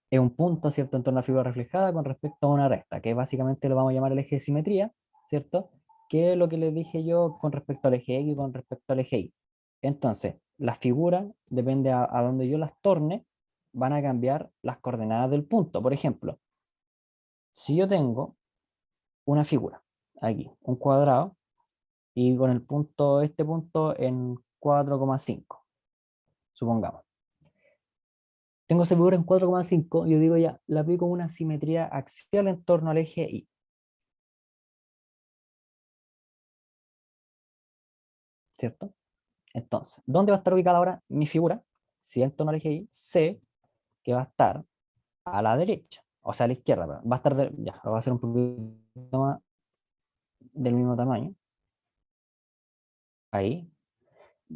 Es un punto, ¿cierto? En torno a la figura reflejada con respecto a una recta, que básicamente lo vamos a llamar el eje de simetría, ¿cierto? ¿qué es lo que les dije yo con respecto al eje X y con respecto al eje Y? Entonces, las figuras, depende a donde yo las torne, van a cambiar las coordenadas del punto. Por ejemplo, si yo tengo una figura aquí, un cuadrado, y con el punto, este punto en 4,5, supongamos. Tengo esa figura en 4,5, yo digo ya, le aplico una simetría axial en torno al eje Y, ¿cierto? Entonces, ¿dónde va a estar ubicada ahora mi figura? Si en torno al eje Y, sé que va a estar a la derecha, o sea, a la izquierda, perdón. Va a estar, ya, lo voy a hacer un poquito más del mismo tamaño. Ahí.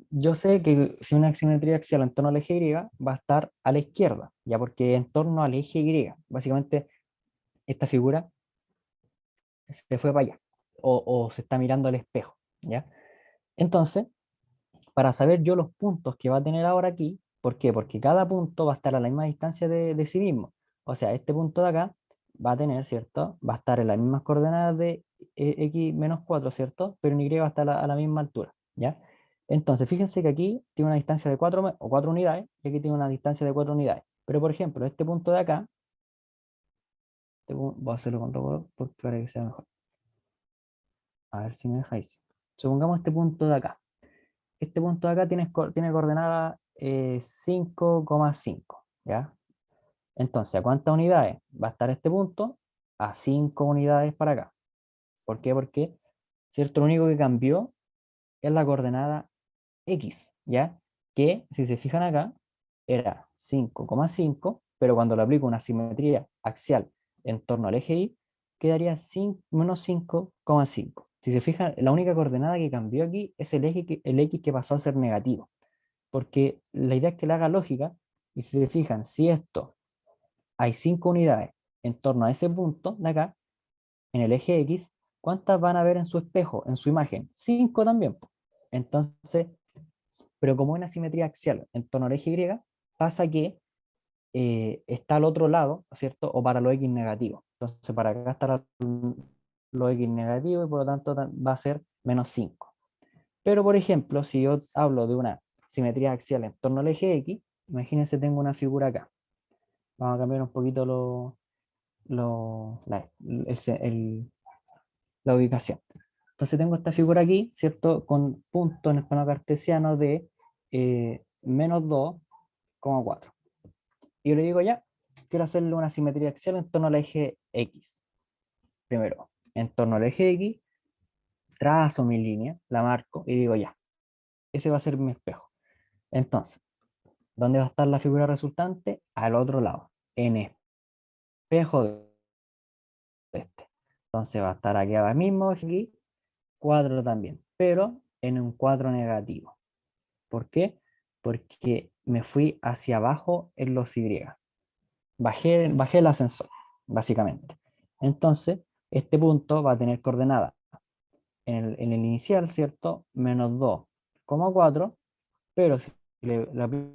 Yo sé que si una simetría axial en torno al eje Y va a estar a la izquierda, ya porque en torno al eje Y, básicamente esta figura se fue para allá, o se está mirando al espejo, ¿ya? Entonces, para saber yo los puntos que va a tener ahora aquí, ¿por qué? Porque cada punto va a estar a la misma distancia de sí mismo. O sea, este punto de acá va a tener, ¿cierto? Va a estar en las mismas coordenadas de x menos 4, ¿cierto? Pero en y va a estar a la misma altura, ¿ya? Entonces, fíjense que aquí tiene una distancia de 4, o 4 unidades, y aquí tiene una distancia de 4 unidades. Pero, por ejemplo, este punto de acá, voy a hacerlo con robot para que sea mejor. A ver si me dejáis. Supongamos este punto de acá. Este punto de acá tiene coordenada 5,5, ¿ya? Entonces, ¿a cuántas unidades va a estar este punto? A 5 unidades para acá. ¿Por qué? Porque, ¿cierto? Lo único que cambió es la coordenada X, ¿ya? Que, si se fijan acá, era 5,5, pero cuando le aplico una simetría axial en torno al eje Y, quedaría menos 5,5. Si se fijan, la única coordenada que cambió aquí es el X que pasó a ser negativo, porque la idea es que le haga lógica, y si se fijan, si esto hay 5 unidades en torno a ese punto de acá, en el eje X, ¿cuántas van a ver en su espejo, en su imagen? 5 también. Entonces, pero como es una simetría axial en torno al eje Y, pasa que está al otro lado, ¿cierto? O para los X negativos. Entonces, para acá estará los X negativos y por lo tanto va a ser menos 5. Pero, por ejemplo, si yo hablo de una simetría axial en torno al eje X, imagínense, tengo una figura acá. Vamos a cambiar un poquito la ubicación. Entonces tengo esta figura aquí, ¿cierto? Con punto en el plano cartesiano de menos 2,4. Y yo le digo ya, quiero hacerle una simetría axial en torno al eje X. Primero, en torno al eje X, trazo mi línea, la marco y digo ya, ese va a ser mi espejo. Entonces, ¿dónde va a estar la figura resultante? Al otro lado, en espejo de este. Entonces va a estar aquí ahora mismo, aquí, 4 también, pero en un 4 negativo. ¿Por qué? Porque me fui hacia abajo en los Y. Bajé el ascensor, básicamente. Entonces, este punto va a tener coordenada en el inicial, ¿cierto? Menos 2,4, pero si le aplico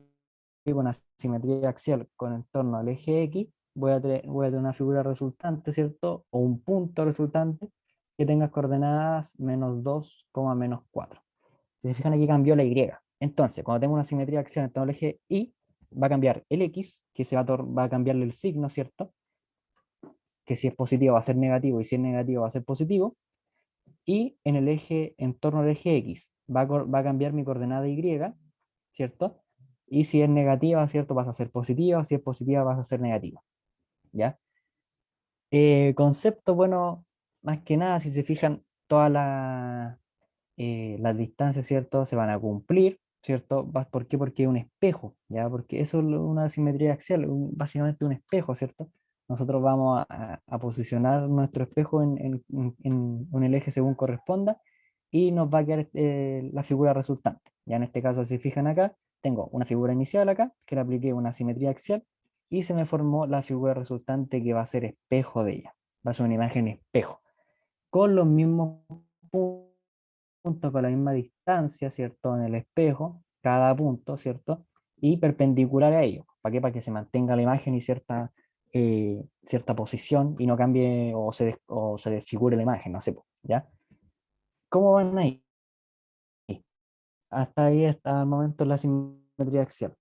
una simetría axial con en torno al eje X, voy a tener una figura resultante, ¿cierto? O un punto resultante que tenga coordenadas menos 2,-4. Si se fijan, aquí cambió la Y. Entonces, cuando tengo una simetría axial en torno al eje Y, va a cambiar el X, que va a cambiarle el signo, ¿cierto? Que si es positivo va a ser negativo y si es negativo va a ser positivo. Y en el eje, en torno al eje X, va a cambiar mi coordenada Y, ¿cierto? Y si es negativa, ¿cierto? Vas a ser positiva, si es positiva vas a ser negativa, ¿ya? Concepto, bueno, más que nada, si se fijan, todas las distancias, ¿cierto? Se van a cumplir, ¿cierto? ¿Por qué? Porque es un espejo, ¿ya? Porque eso es una simetría axial, básicamente un espejo, ¿cierto? Nosotros vamos a posicionar nuestro espejo en el eje según corresponda y nos va a quedar la figura resultante. Ya en este caso, si se fijan acá, tengo una figura inicial acá, que le apliqué una simetría axial, y se me formó la figura resultante que va a ser espejo de ella. Va a ser una imagen espejo, con los mismos puntos, con la misma distancia, ¿cierto? En el espejo, cada punto, ¿cierto? Y perpendicular a ellos. ¿Para qué? Para que se mantenga la imagen y cierta posición y no cambie o se desfigure la imagen, no sé, ¿ya? ¿Cómo van ahí? Hasta ahí, hasta el momento la simetría axial.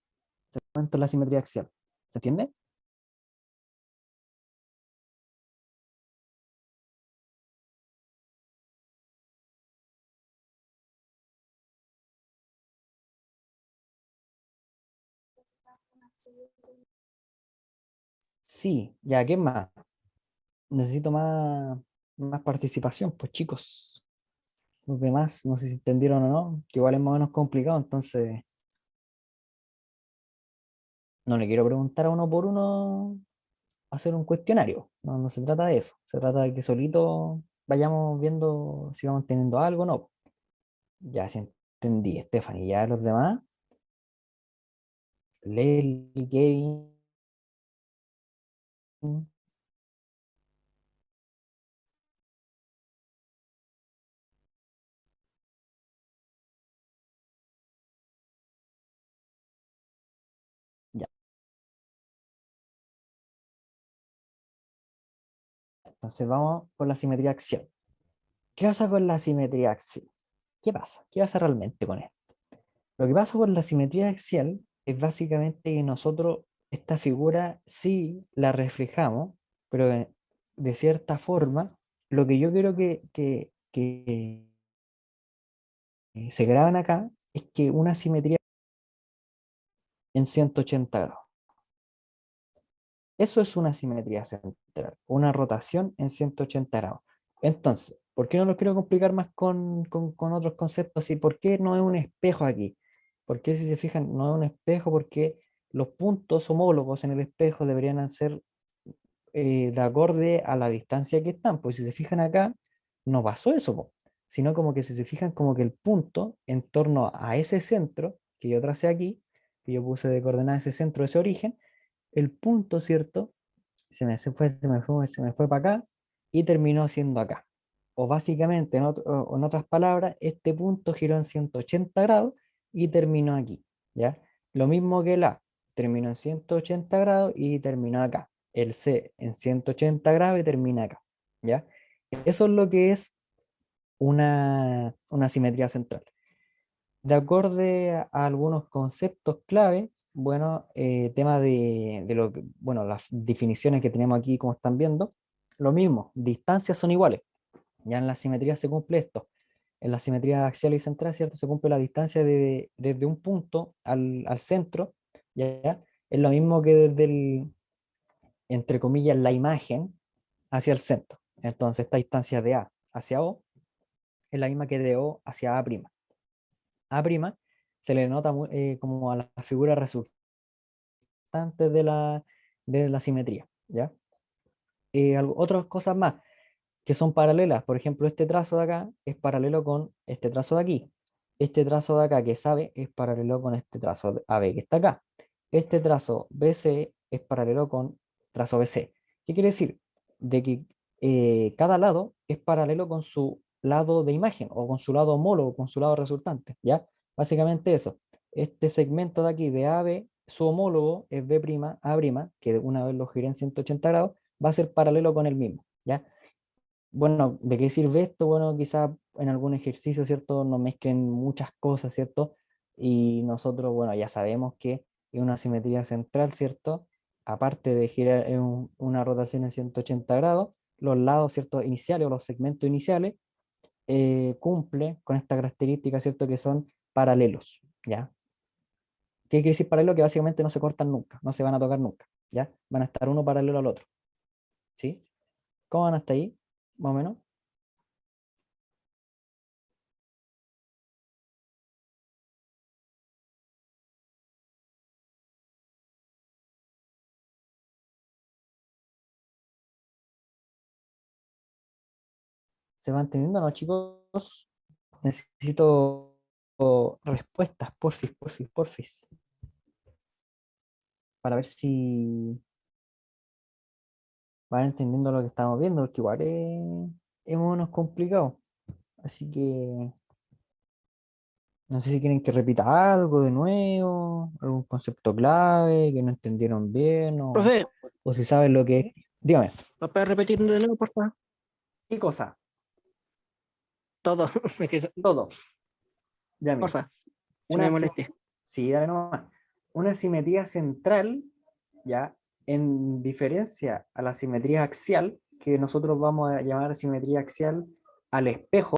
Hasta el momento la simetría axial. ¿Se entiende? Sí, ya, ¿qué más? Necesito más participación, pues chicos. Los demás, no sé si entendieron o no, que igual es más o menos complicado, entonces no le quiero preguntar a uno por uno hacer un cuestionario. No, no se trata de eso. Se trata de que solito vayamos viendo si vamos teniendo algo o no. Ya sí entendí, Stephanie. Ya los demás, Leslie, Kevin, ya. Entonces vamos con la simetría axial. ¿Qué pasa con la simetría axial? ¿Qué pasa? ¿Qué pasa realmente con esto? Lo que pasa con la simetría axial es básicamente que nosotros esta figura sí la reflejamos, pero de cierta forma, lo que yo quiero que se graban acá es que una simetría en 180 grados. Eso es una simetría central, una rotación en 180 grados. Entonces, ¿por qué no lo quiero complicar más con otros conceptos? ¿Y por qué no es un espejo aquí? ¿Por qué si se fijan no es un espejo? Porque los puntos homólogos en el espejo deberían ser de acorde a la distancia que están. Pues si se fijan acá, no pasó eso, po. Sino como que si se fijan como que el punto en torno a ese centro que yo tracé aquí, que yo puse de coordenada ese centro, ese origen, el punto, ¿cierto? Se me fue para acá y terminó siendo acá. O básicamente, en otras palabras, este punto giró en 180 grados y terminó aquí, ¿ya? Lo mismo que el A, terminó en 180 grados y terminó acá. El C en 180 grados y termina acá, ¿ya? Eso es lo que es una simetría central. De acuerdo a algunos conceptos clave, bueno, tema de lo que, bueno, las definiciones que tenemos aquí, como están viendo, lo mismo, distancias son iguales. Ya en la simetría se cumple esto. En la simetría axial y central, ¿cierto? Se cumple la distancia desde un punto al centro, ¿ya? Es lo mismo que desde entre comillas, la imagen hacia el centro. Entonces, esta distancia de A hacia O es la misma que de O hacia A'. A' se le nota como a la figura resultante de la simetría, ¿ya? Otras cosas más que son paralelas, por ejemplo, este trazo de acá es paralelo con este trazo de aquí. Este trazo de acá que es AB es paralelo con este trazo de AB que está acá. Este trazo BC es paralelo con trazo BC. ¿Qué quiere decir? De que cada lado es paralelo con su lado de imagen o con su lado homólogo, con su lado resultante, ¿ya? Básicamente eso. Este segmento de aquí de AB, su homólogo es B', A', que una vez lo giré en 180 grados, va a ser paralelo con el mismo, ¿ya? Bueno, ¿de qué sirve esto? Bueno, quizás en algún ejercicio, ¿cierto? Nos mezclen muchas cosas, ¿cierto? Y nosotros, bueno, ya sabemos que es una simetría central, ¿cierto? Aparte de girar en una rotación en 180 grados, los lados, ¿cierto? Iniciales o los segmentos iniciales cumple con esta característica, ¿cierto? Que son paralelos, ¿ya? ¿Qué quiere decir paralelo? Que básicamente no se cortan nunca, no se van a tocar nunca, ¿ya? Van a estar uno paralelo al otro, ¿sí? ¿Cómo van hasta ahí? Más o menos. ¿Se van entendiendo, no, chicos? Necesito respuestas, porfis, porfis, porfis, para ver si van entendiendo lo que estamos viendo, porque igual es menos complicado. Así que no sé si quieren que repita algo de nuevo, algún concepto clave que no entendieron bien, Profe, o si saben lo que es. Dígame, ¿me puede repetir de nuevo, por favor? ¿qué cosa? todo. Es que Todo. Ya, mira. porfa, si Una, me si- molesté. sí, dale nomás. Una simetría central, ya, en diferencia a la simetría axial, que nosotros vamos a llamar simetría axial al espejo.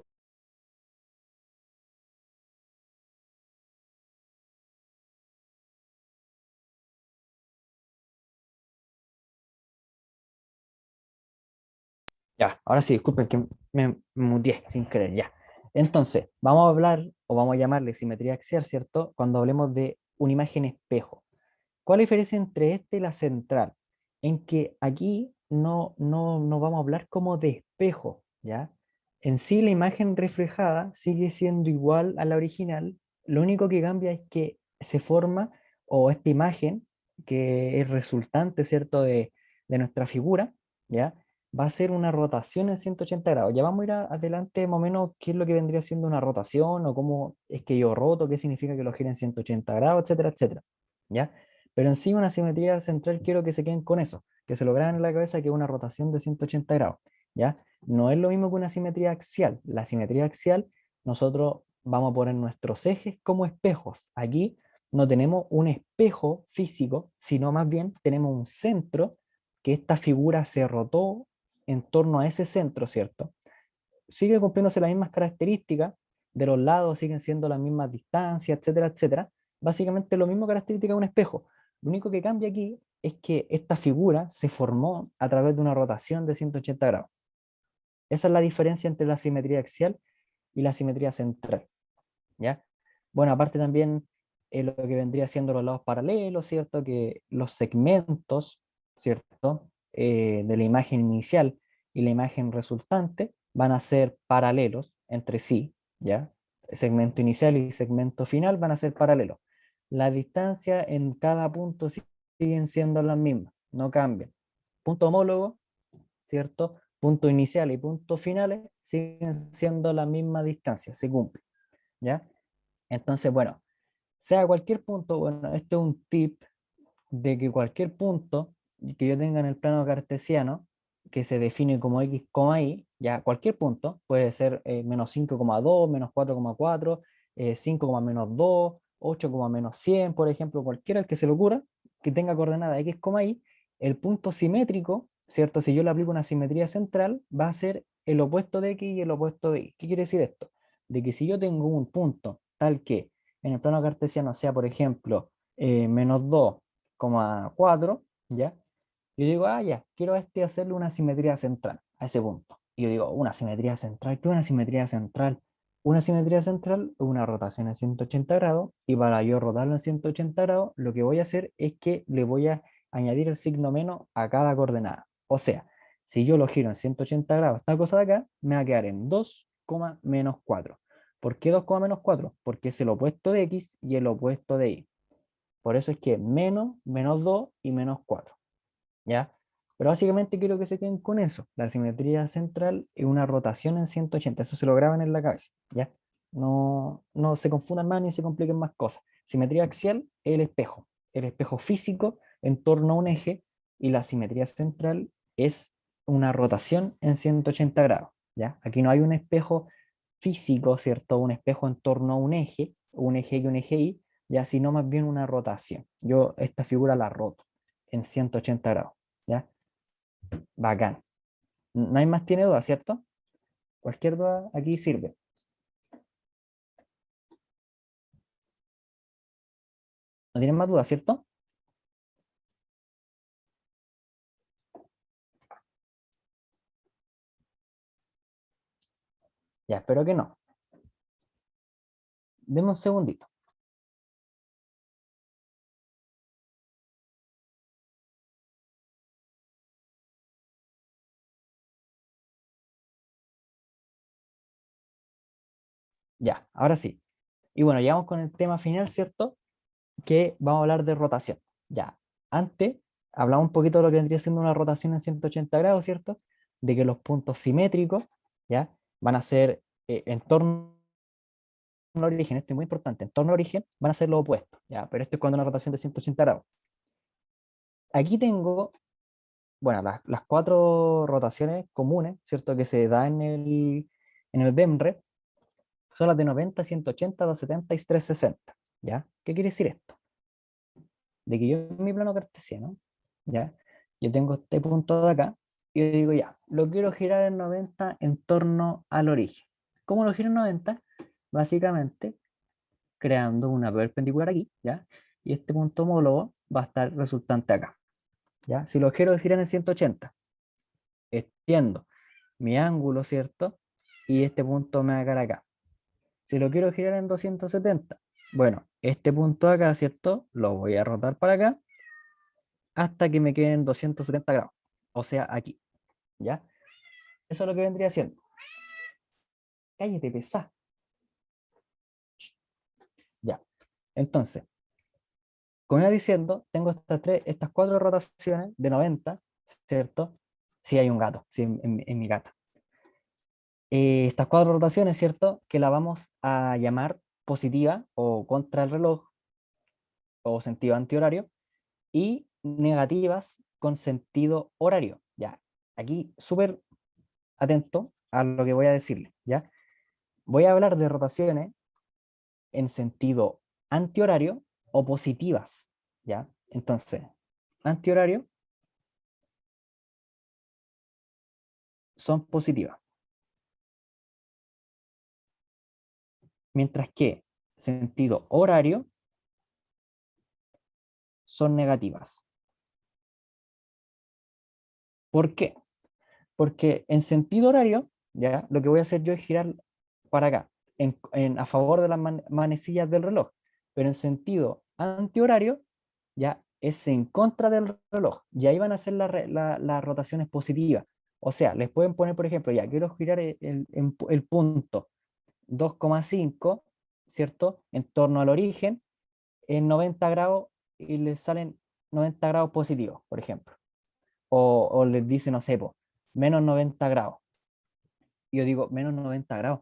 Ya, ahora sí, disculpen que me muteé sin querer, ya. Entonces, vamos a hablar, o vamos a llamarle simetría axial, ¿cierto? Cuando hablemos de una imagen espejo. ¿Cuál es la diferencia entre este y la central? En que aquí no vamos a hablar como de espejo, ¿ya? En sí la imagen reflejada sigue siendo igual a la original, lo único que cambia es que se forma, o esta imagen, que es resultante, ¿cierto?, de nuestra figura, ¿ya? Va a ser una rotación en 180 grados. Ya vamos a ir adelante más o menos qué es lo que vendría siendo una rotación, o cómo es que yo roto, qué significa que lo gire en 180 grados, etcétera, etcétera, ¿ya? Pero en sí una simetría central quiero que se queden con eso, que se lo graben en la cabeza, que es una rotación de 180 grados, ¿ya? No es lo mismo que una simetría axial. La simetría axial, nosotros vamos a poner nuestros ejes como espejos. Aquí no tenemos un espejo físico, sino más bien tenemos un centro, que esta figura se rotó en torno a ese centro, ¿cierto? Sigue cumpliéndose las mismas características, de los lados siguen siendo las mismas distancias, etcétera, etcétera. Básicamente lo mismo característica de un espejo. Lo único que cambia aquí es que esta figura se formó a través de una rotación de 180 grados. Esa es la diferencia entre la simetría axial y la simetría central, ¿ya? Bueno, aparte también lo que vendría siendo los lados paralelos, ¿cierto? Que los segmentos, ¿cierto? De la imagen inicial y la imagen resultante van a ser paralelos entre sí, ¿ya? El segmento inicial y segmento final van a ser paralelos. La distancia en cada punto siguen siendo las mismas, no cambian. Punto homólogo, ¿cierto? Punto inicial y puntos finales siguen siendo la misma distancia, se cumple, ¿ya? Entonces, bueno, sea cualquier punto, bueno, este es un tip de que cualquier punto que yo tenga en el plano cartesiano, que se define como x, y, ya cualquier punto, puede ser menos 5,2, menos 4,4, 5, menos 2, 8, menos 100, por ejemplo, cualquiera el que se le ocurra, que tenga coordenada x, y, el punto simétrico, ¿cierto? Si yo le aplico una simetría central, va a ser el opuesto de x y el opuesto de y. ¿Qué quiere decir esto? De que si yo tengo un punto tal que en el plano cartesiano sea, por ejemplo, menos 2,4, ¿ya? Yo digo, ah, ya, quiero a este hacerle una simetría central a ese punto. Y yo digo, una simetría central, ¿qué es una simetría central? Una simetría central es una rotación en 180 grados, y para yo rotarlo en 180 grados, lo que voy a hacer es que le voy a añadir el signo menos a cada coordenada. O sea, si yo lo giro en 180 grados, esta cosa de acá, me va a quedar en 2, menos 4. ¿Por qué 2, menos 4? Porque es el opuesto de x y el opuesto de y. Por eso es que menos, menos 2 y menos 4, ¿ya? Pero básicamente quiero que se queden con eso. La simetría central es una rotación en 180. Eso se lo graban en la cabeza, ¿ya? No se confundan más ni se compliquen más cosas. Simetría axial es el espejo físico en torno a un eje, y la simetría central es una rotación en 180 grados, ¿ya? Aquí no hay un espejo físico, ¿cierto? Un espejo en torno a un eje y un eje y, ya, sino más bien una rotación. Yo esta figura la roto en 180 grados, ¿ya? Bacán. Nadie más tiene duda, ¿cierto? Cualquier duda aquí sirve. ¿No tienen más dudas, cierto? Ya, espero que no. Deme un segundito. Ya, ahora sí. Y bueno, ya vamos con el tema final, ¿cierto? Que vamos a hablar de rotación. Ya, antes hablamos un poquito de lo que vendría siendo una rotación en 180 grados, ¿cierto? De que los puntos simétricos, ¿ya? Van a ser en torno al origen, esto es muy importante, en torno al origen van a ser los opuestos, ¿ya? Pero esto es cuando una rotación de 180 grados. Aquí tengo, bueno, las cuatro rotaciones comunes, ¿cierto? Que se da en el BEMRE, son las de 90, 180, 270 y 360, ¿ya? ¿Qué quiere decir esto? De que yo en mi plano cartesiano, ¿ya? Yo tengo este punto de acá, y yo digo, ya, lo quiero girar en 90 en torno al origen. ¿Cómo lo giro en 90? Básicamente, creando una perpendicular aquí, ¿ya? Y este punto homólogo va a estar resultante acá, ¿ya? Si lo quiero girar en 180, extiendo mi ángulo, ¿cierto? Y este punto me va a quedar acá. Si lo quiero girar en 270, bueno, este punto de acá, ¿cierto? Lo voy a rotar para acá hasta que me queden 270 grados. O sea, aquí, ¿ya? Eso es lo que vendría siendo. Cállate, pesá. Ya. Entonces, como iba diciendo, tengo estas cuatro rotaciones de 90, ¿cierto? Si hay un gato, si en mi gata. Estas cuatro rotaciones, ¿cierto? Que la vamos a llamar positiva o contra el reloj o sentido antihorario y negativas con sentido horario. Ya, aquí súper atento a lo que voy a decirle, ¿ya? Voy a hablar de rotaciones en sentido antihorario o positivas, ¿ya? Entonces, antihorario son positivas, mientras que sentido horario son negativas. ¿Por qué? Porque en sentido horario, ¿ya? Lo que voy a hacer yo es girar para acá, a favor de las manecillas del reloj, pero en sentido antihorario, ya es en contra del reloj, y ahí van a ser las rotaciones positivas. O sea, les pueden poner, por ejemplo, ya quiero girar el punto 2,5, ¿cierto? En torno al origen, en 90 grados y les salen 90 grados positivos, por ejemplo. O les dicen, no sé, po, menos 90 grados. Y yo digo, menos 90 grados.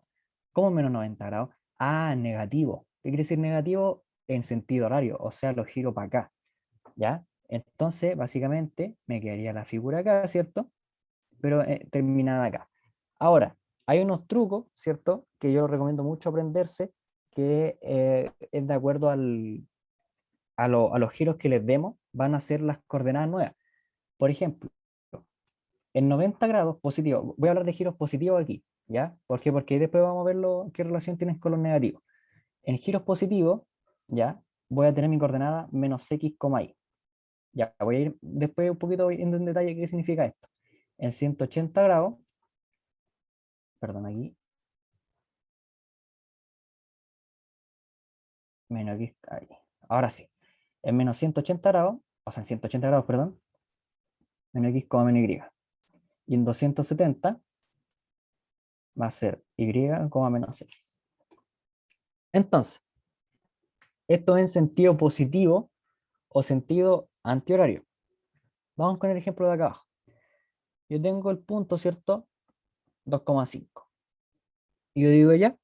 ¿Cómo menos 90 grados? Ah, negativo. ¿Qué quiere decir negativo? En sentido horario, o sea, lo giro para acá, ¿ya? Entonces, básicamente, me quedaría la figura acá, ¿cierto? Pero terminada acá. Ahora, hay unos trucos, ¿cierto? Que yo recomiendo mucho aprenderse, que es de acuerdo a los giros que les demos, van a ser las coordenadas nuevas. Por ejemplo, en 90 grados positivo, voy a hablar de giros positivos aquí, ¿ya? ¿Por qué? Porque después vamos a ver qué relación tienes con los negativos. En giros positivos, ¿ya? Voy a tener mi coordenada menos x, y. Ya, voy a ir después un poquito viendo en detalle qué significa esto. En 180 grados, perdón, aquí, menos x, ahí. Ahora sí, en menos 180 grados, o sea, en 180 grados, perdón, menos x, menos y. Y en 270 va a ser y, menos x. Entonces, esto es en sentido positivo o sentido antihorario. Vamos con el ejemplo de acá abajo. Yo tengo el punto, ¿cierto? 2,5. Y yo digo ya,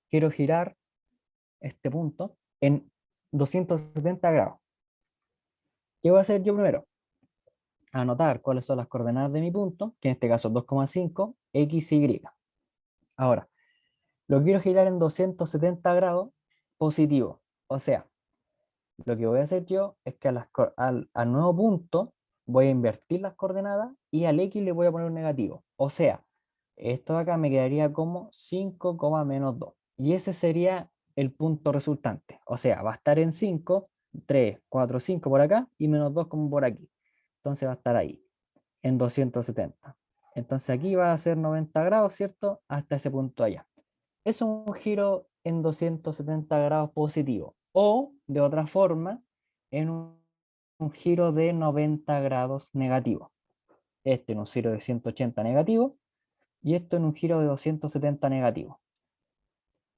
quiero girar este punto en 270 grados. ¿Qué voy a hacer yo primero? Anotar cuáles son las coordenadas de mi punto, que en este caso es 2,5, x, y. Ahora, lo quiero girar en 270 grados positivo. O sea, lo que voy a hacer yo es que al nuevo punto voy a invertir las coordenadas y al x le voy a poner un negativo. O sea, esto de acá me quedaría como 5, menos 2. Y ese sería el punto resultante. O sea, va a estar en 5, 3, 4, 5 por acá y menos 2 como por aquí. Entonces va a estar ahí, en 270. Entonces aquí va a ser 90 grados, ¿cierto? Hasta ese punto allá. Es un giro en 270 grados positivo. O, de otra forma, en un giro de 90 grados negativo. Este en un giro de 180 negativo y esto en un giro de 270 negativo.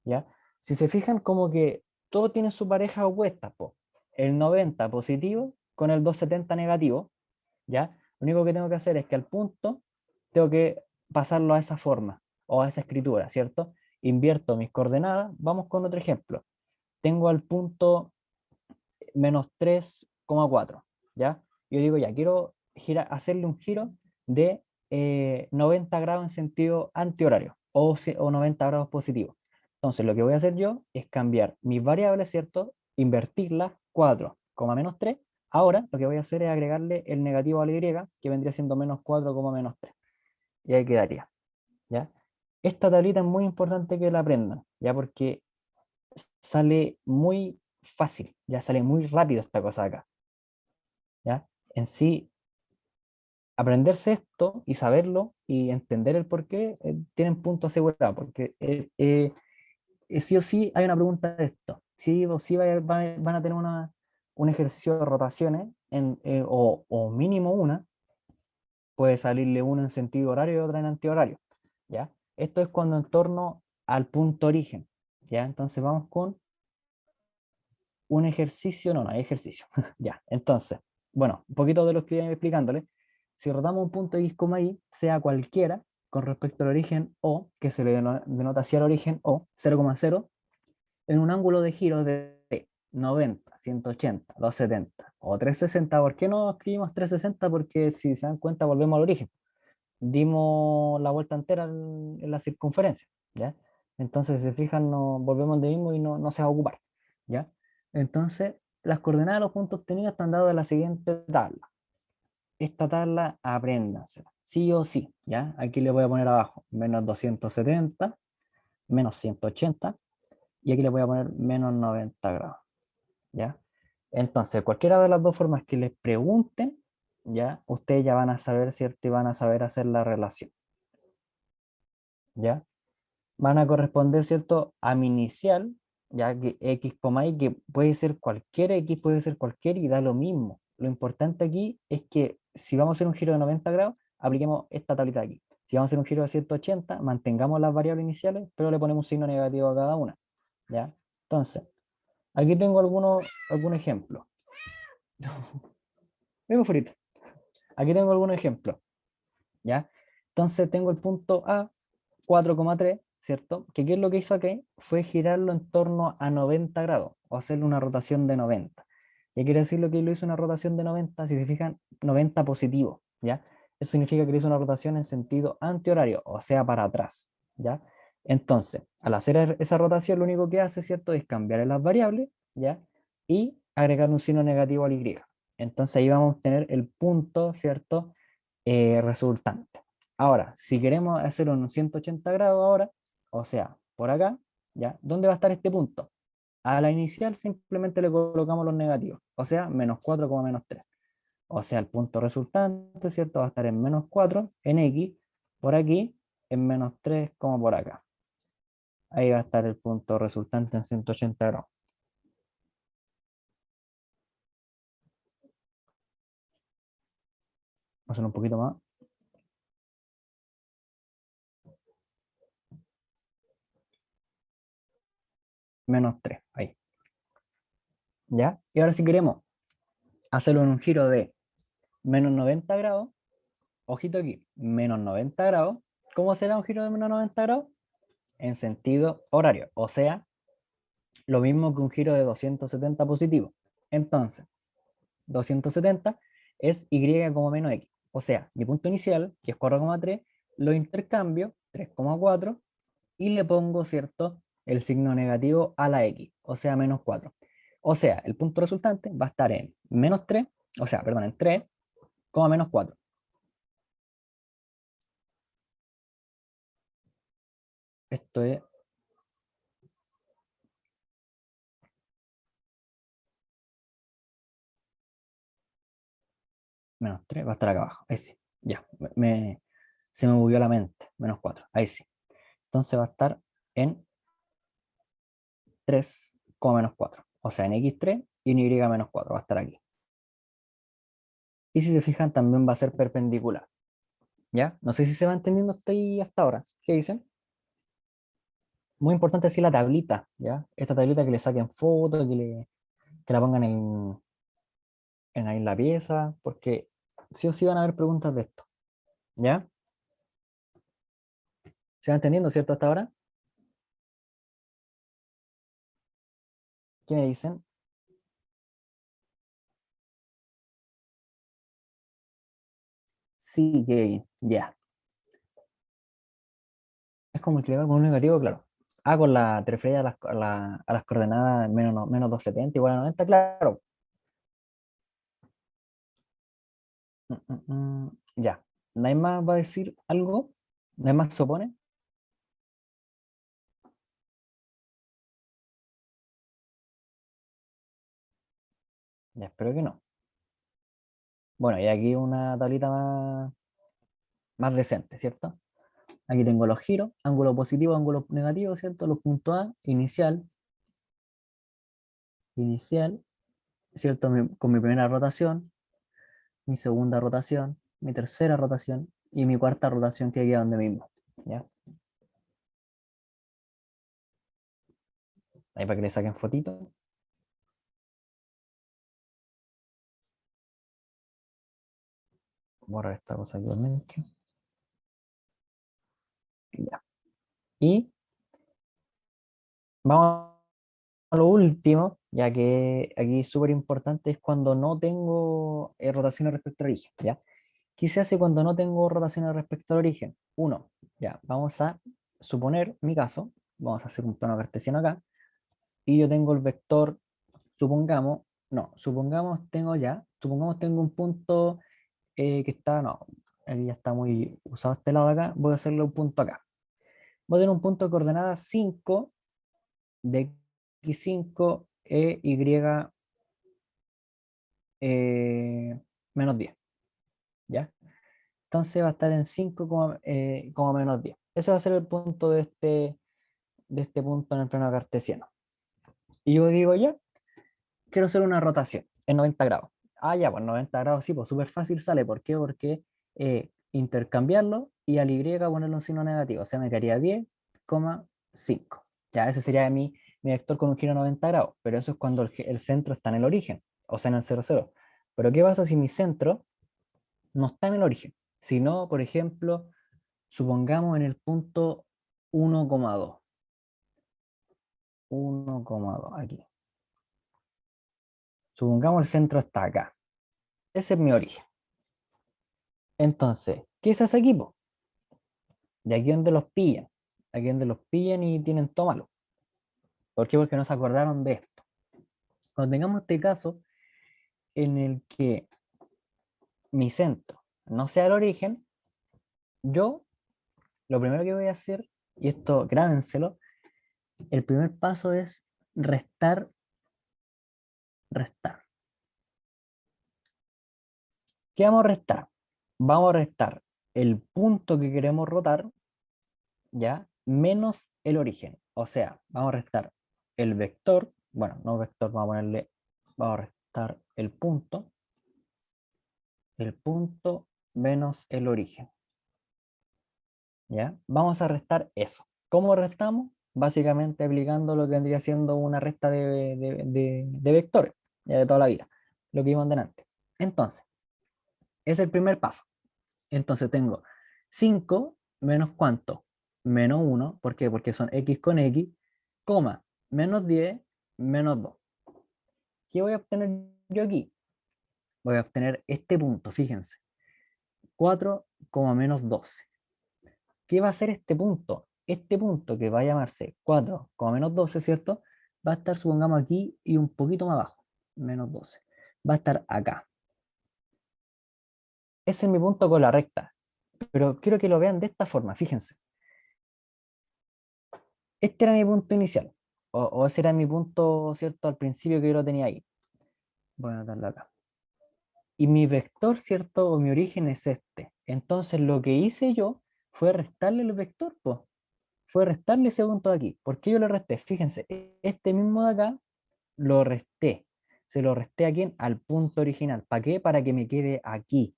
¿Ya? Si se fijan, como que todo tiene su pareja opuesta, po. El 90 positivo con el 270 negativo, ¿ya? Lo único que tengo que hacer es que al punto tengo que pasarlo a esa forma o a esa escritura, ¿cierto? Invierto mis coordenadas. Vamos con otro ejemplo. Tengo al punto menos 3,4, ¿ya? Yo digo, ya, quiero hacerle un giro de 90 grados en sentido antihorario o 90 grados positivo. Entonces, lo que voy a hacer yo es cambiar mis variables, ¿cierto? Invertirlas, 4, menos 3. Ahora, lo que voy a hacer es agregarle el negativo a la y, que vendría siendo menos 4, menos 3. Y ahí quedaría, ¿ya? Esta tablita es muy importante que la aprendan, ¿ya? Porque sale muy fácil, ya sale muy rápido esta cosa de acá, ¿ya? En sí, aprenderse esto y saberlo y entender el por qué tienen punto asegurado, porque sí o sí hay una pregunta de esto. Sí o sí van a tener un ejercicio de rotaciones, o mínimo una, puede salirle uno en sentido horario y otra en antihorario, ¿ya? Esto es cuando en torno al punto origen, ¿ya? Entonces vamos con un ejercicio, no hay ejercicio, ya. Entonces, bueno, un poquito de lo que iba explicándole. Si rotamos un punto X, Y, sea cualquiera, con respecto al origen O, que se le denota así al origen O, 0,0, en un ángulo de giro de 90, 180, 270 o 360. ¿Por qué no escribimos 360? Porque si se dan cuenta, volvemos al origen. Dimos la vuelta entera en la circunferencia, ¿ya? Entonces, si se fijan, volvemos de mismo y no se va a ocupar, ¿ya? Entonces, las coordenadas de los puntos obtenidos están dadas en la siguiente tabla. Esta tabla, apréndansela, sí o sí, ¿ya? Aquí le voy a poner abajo, menos 270, menos 180, y aquí le voy a poner menos 90 grados, ¿ya? Entonces, cualquiera de las dos formas que les pregunten, ¿ya? Ustedes ya van a saber, ¿cierto? Y van a saber hacer la relación, ¿ya? Van a corresponder, ¿cierto? A mi inicial, ya que x, y, que puede ser cualquier x, puede ser cualquier y da lo mismo. Lo importante aquí es que si vamos a hacer un giro de 90 grados, apliquemos esta tablita aquí. Si vamos a hacer un giro de 180, mantengamos las variables iniciales, pero le ponemos un signo negativo a cada una, ¿ya? Entonces, aquí tengo algún ejemplo. Vengo frito. Aquí tengo algunos ejemplos, ¿ya? Entonces tengo el punto A, 4,3, ¿cierto? Que qué es lo que hizo aquí fue girarlo en torno a 90 grados, o hacerle una rotación de 90. ¿Y quiere decir lo que lo hizo una rotación de 90? Si se fijan, 90 positivo, ¿ya? Eso significa que le hizo una rotación en sentido antihorario, o sea, para atrás, ¿ya? Entonces, al hacer esa rotación, lo único que hace, ¿cierto?, es cambiar las variables, ¿ya? Y agregar un signo negativo al Y. Entonces ahí vamos a tener el punto, ¿cierto?, resultante. Ahora, si queremos hacer un 180 grados ahora, o sea, por acá, ¿ya? ¿Dónde va a estar este punto? A la inicial simplemente le colocamos los negativos, o sea, menos 4, menos 3. O sea, el punto resultante, ¿cierto? Va a estar en menos 4 en X, por aquí, en menos 3 como por acá. Ahí va a estar el punto resultante en 180 grados. Vamos a hacer un poquito más. Menos 3, ahí. ¿Ya? Y ahora si queremos hacerlo en un giro de menos 90 grados, ojito aquí, menos 90 grados, ¿cómo será un giro de menos 90 grados? En sentido horario, o sea, lo mismo que un giro de 270 positivo. Entonces, 270 es y como menos x. O sea, mi punto inicial, que es 4,3, lo intercambio, 3,4, y le pongo, ¿cierto?, el signo negativo a la x, o sea, menos 4. O sea, el punto resultante va a estar en menos 3, o sea, perdón, en 3, menos 4. Esto es menos 3, va a estar acá abajo. Ahí sí. Ya, se me movió la mente. Menos 4. Ahí sí. Entonces va a estar en 3, menos 4. O sea, en x3 y en y menos 4. Va a estar aquí. Y si se fijan, también va a ser perpendicular. ¿Ya? No sé si se va entendiendo hasta ahora. ¿Qué dicen? Muy importante así la tablita, ¿ya? Esta tablita que le saquen fotos, que la pongan en ahí la pieza, porque sí o sí van a haber preguntas de esto. ¿Ya? ¿Se va entendiendo, cierto, hasta ahora? ¿Qué me dicen? Sí, que ya. Es como multiplicar con un negativo, claro. Ah, con te referías a las coordenadas menos 270 igual a 90, claro. Ya. ¿Nadie más va a decir algo? ¿Nadie más se opone? Ya, espero que no. Bueno, y aquí una tablita más decente, ¿cierto? Aquí tengo los giros, ángulo positivo, ángulo negativo, ¿cierto? Los puntos A, inicial, ¿cierto? Con mi primera rotación, mi segunda rotación, mi tercera rotación y mi cuarta rotación que queda donde mismo, ¿ya? Ahí para que le saquen fotito. Borrar esta cosa aquí por dentro. Ya. Y vamos a lo último, ya que aquí es súper importante, es cuando no tengo rotaciones respecto al origen, ¿ya? ¿Qué se hace cuando no tengo rotaciones respecto al origen? Uno, ya, vamos a suponer mi caso, vamos a hacer un plano cartesiano acá, y yo tengo el vector, supongamos, no, supongamos tengo un punto que está, no, aquí ya está muy usado este lado de acá, voy a hacerle un punto acá. Voy a tener un punto de coordenadas 5 de x5 y menos 10, ¿ya? Entonces va a estar en 5, como menos 10. Ese va a ser el punto de este punto en el plano cartesiano. Y yo digo, ya, quiero hacer una rotación en 90 grados. Ah, ya, pues 90 grados, sí, pues súper fácil sale. ¿Por qué? Porque intercambiarlo y al y ponerle un signo negativo. O sea, me quedaría 10,5. Ya, ese sería mi vector con un giro 90 grados. Pero eso es cuando el centro está en el origen, o sea, en el 0, 0. Pero ¿qué pasa si mi centro no está en el origen? Si no, por ejemplo, supongamos en el punto 1,2. 1,2 aquí. Supongamos el centro está acá. Ese es mi origen. Entonces, ¿qué se hace aquí, po? Y aquí donde los pillan. Aquí donde los pillan y tienen todo malo. ¿Por qué? Porque no se acordaron de esto. Cuando tengamos este caso en el que mi centro no sea el origen, yo lo primero que voy a hacer, y esto grábenselo, el primer paso es restar, restar. ¿Qué vamos a restar? Vamos a restar el punto que queremos rotar, ¿ya? Menos el origen. O sea, vamos a restar el vector, bueno, no vector, vamos a restar el punto menos el origen, ¿ya? Vamos a restar eso. ¿Cómo restamos? Básicamente aplicando lo que vendría siendo una resta de vectores, ya de toda la vida, lo que vimos delante. Entonces, es el primer paso. Entonces tengo 5 menos ¿cuánto? Menos 1. ¿Por qué? Porque son x con x, coma, menos 10, menos 2. ¿Qué voy a obtener yo aquí? Voy a obtener este punto, fíjense. 4, menos 12. ¿Qué va a ser este punto? Este punto que va a llamarse 4, menos 12, ¿cierto? Va a estar, supongamos, aquí y un poquito más abajo, menos 12. Va a estar acá. Ese es mi punto con la recta. Pero quiero que lo vean de esta forma, fíjense. Este era mi punto inicial, o ese era mi punto, ¿cierto? Al principio que yo lo tenía ahí. Voy a anotarlo acá. Y mi vector, ¿cierto? O mi origen es este. Entonces lo que hice yo fue restarle el vector, pues. Fue restarle ese punto de aquí. ¿Por qué yo lo resté? Fíjense, este mismo de acá lo resté. Se lo resté aquí al punto original. ¿Para qué? Para que me quede aquí.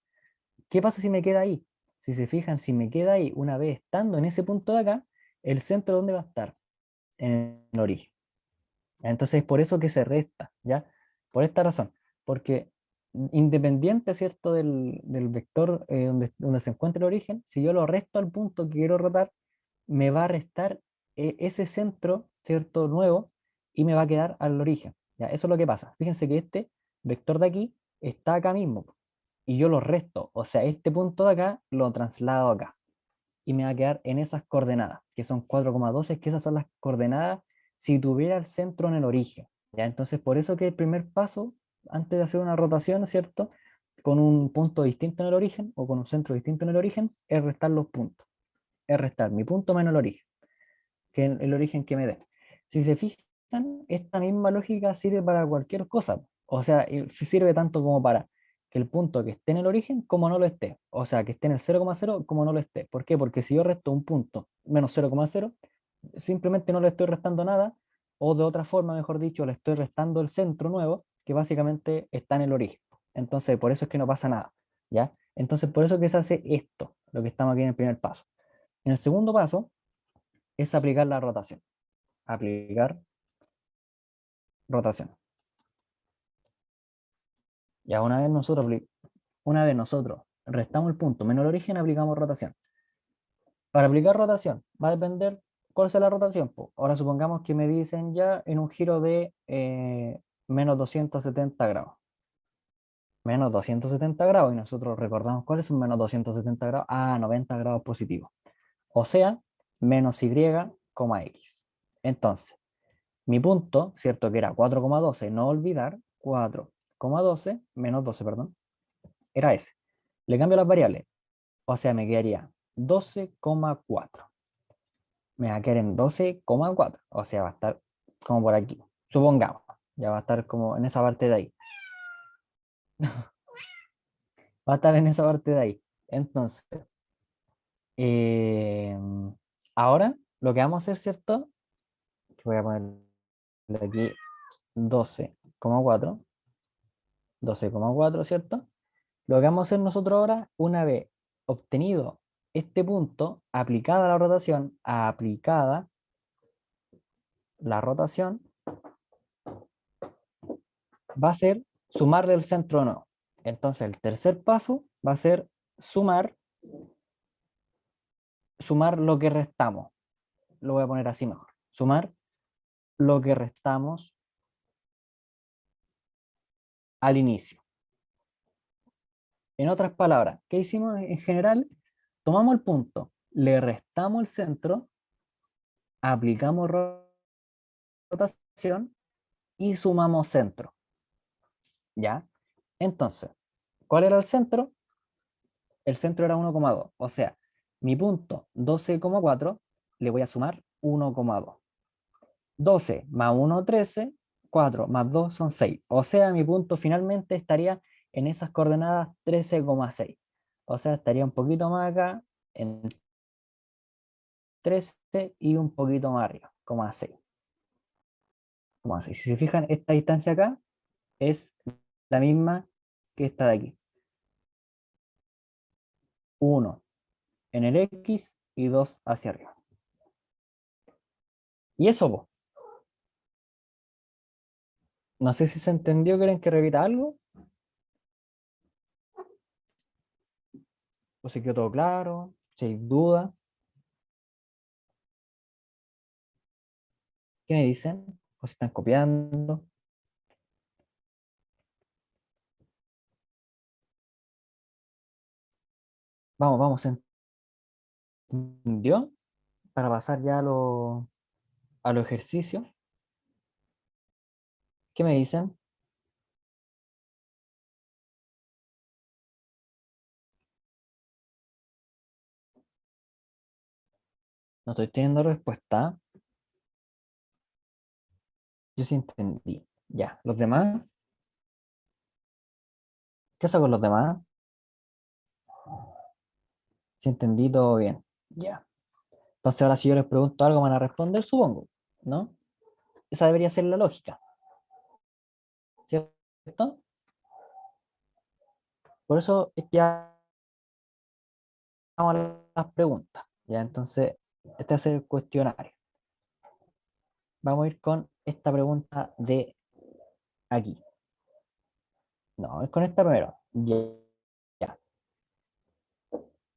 ¿Qué pasa si me queda ahí? Si se fijan, si me queda ahí, una vez estando en ese punto de acá, el centro, ¿dónde va a estar? En el origen. Entonces es por eso que se resta, ¿ya? Por esta razón, porque independiente, ¿cierto? Del vector donde se encuentra el origen, si yo lo resto al punto que quiero rotar, me va a restar ese centro, ¿cierto? Nuevo, y me va a quedar al origen, ¿ya? Eso es lo que pasa. Fíjense que este vector de aquí está acá mismo, y yo lo resto, o sea, este punto de acá lo traslado acá. y me va a quedar en esas coordenadas, que son 4,12, que esas son las coordenadas si tuviera el centro en el origen. ¿Ya? Entonces, por eso que el primer paso, antes de hacer una rotación, ¿cierto? Con un punto distinto en el origen o con un centro distinto en el origen, es restar los puntos. Es restar mi punto menos el origen, que es el origen que me dé. Si se fijan, esta misma lógica sirve para cualquier cosa. O sea, sirve tanto como para que el punto que esté en el origen como no lo esté. O sea, que esté en el 0,0 como no lo esté. ¿Por qué? Porque si yo resto un punto menos 0,0, simplemente no le estoy restando nada, o de otra forma, mejor dicho, le estoy restando el centro nuevo, que básicamente está en el origen. Entonces, por eso es que no pasa nada, ¿ya? Entonces, por eso que se hace esto, lo que estamos aquí en el primer paso. En el segundo paso es aplicar la rotación. Aplicar rotación. Ya una vez nosotros restamos el punto menos el origen, aplicamos rotación. Para aplicar rotación, va a depender cuál sea la rotación. Po. Ahora supongamos que me dicen ya en un giro de menos 270 grados. Menos 270 grados, y nosotros recordamos cuáles son menos 270 grados. 90 grados positivos. O sea, menos y, x. Entonces, mi punto, ¿cierto? Que era 4,12, no olvidar, 4,12 menos 12, perdón, era ese. Le cambio las variables, o sea, me quedaría 12,4. Me va a quedar en 12,4, o sea, va a estar como por aquí, supongamos, ya va a estar como en esa parte de ahí. Va a estar en esa parte de ahí. Entonces, eh, ahora lo que vamos a hacer, ¿cierto? Que voy a ponerle aquí 12,4, 12,4, ¿cierto? Lo que vamos a hacer nosotros ahora, una vez obtenido este punto, aplicada la rotación, va a ser sumarle el centro o no. Entonces el tercer paso va a ser sumar lo que restamos. Lo voy a poner así mejor. Sumar lo que restamos al inicio. En otras palabras, ¿qué hicimos en general? Tomamos el punto, le restamos el centro, aplicamos rotación y sumamos centro. ¿Ya? Entonces, ¿cuál era el centro? El centro era 1,2. O sea, mi punto 12,4 le voy a sumar 1,2. 12 más 1, 13, 4 más 2 son 6. O sea, mi punto finalmente estaría en esas coordenadas 13,6. O sea, estaría un poquito más acá, en 13 y un poquito más arriba, 6. Si se fijan, esta distancia acá es la misma que esta de aquí. 1 en el X y 2 hacia arriba. Y eso, vos. No sé si se entendió, ¿quieren que repita algo? ¿O se quedó todo claro? Si hay duda, ¿qué me dicen? ¿O se están copiando? Vamos, ¿se entendió? Para pasar ya a los ejercicios. ¿Qué me dicen? No estoy teniendo respuesta. Yo sí entendí. Ya, ¿los demás? ¿Qué hago con los demás? Si entendí todo bien. Ya. Entonces ahora si yo les pregunto algo van a responder, supongo, ¿no? Esa debería ser la lógica, ¿cierto? Por eso es que ya vamos a las preguntas. Ya, entonces, este va a ser el cuestionario. Vamos a ir con esta pregunta de aquí. No, es con esta primero. Ya. Ya.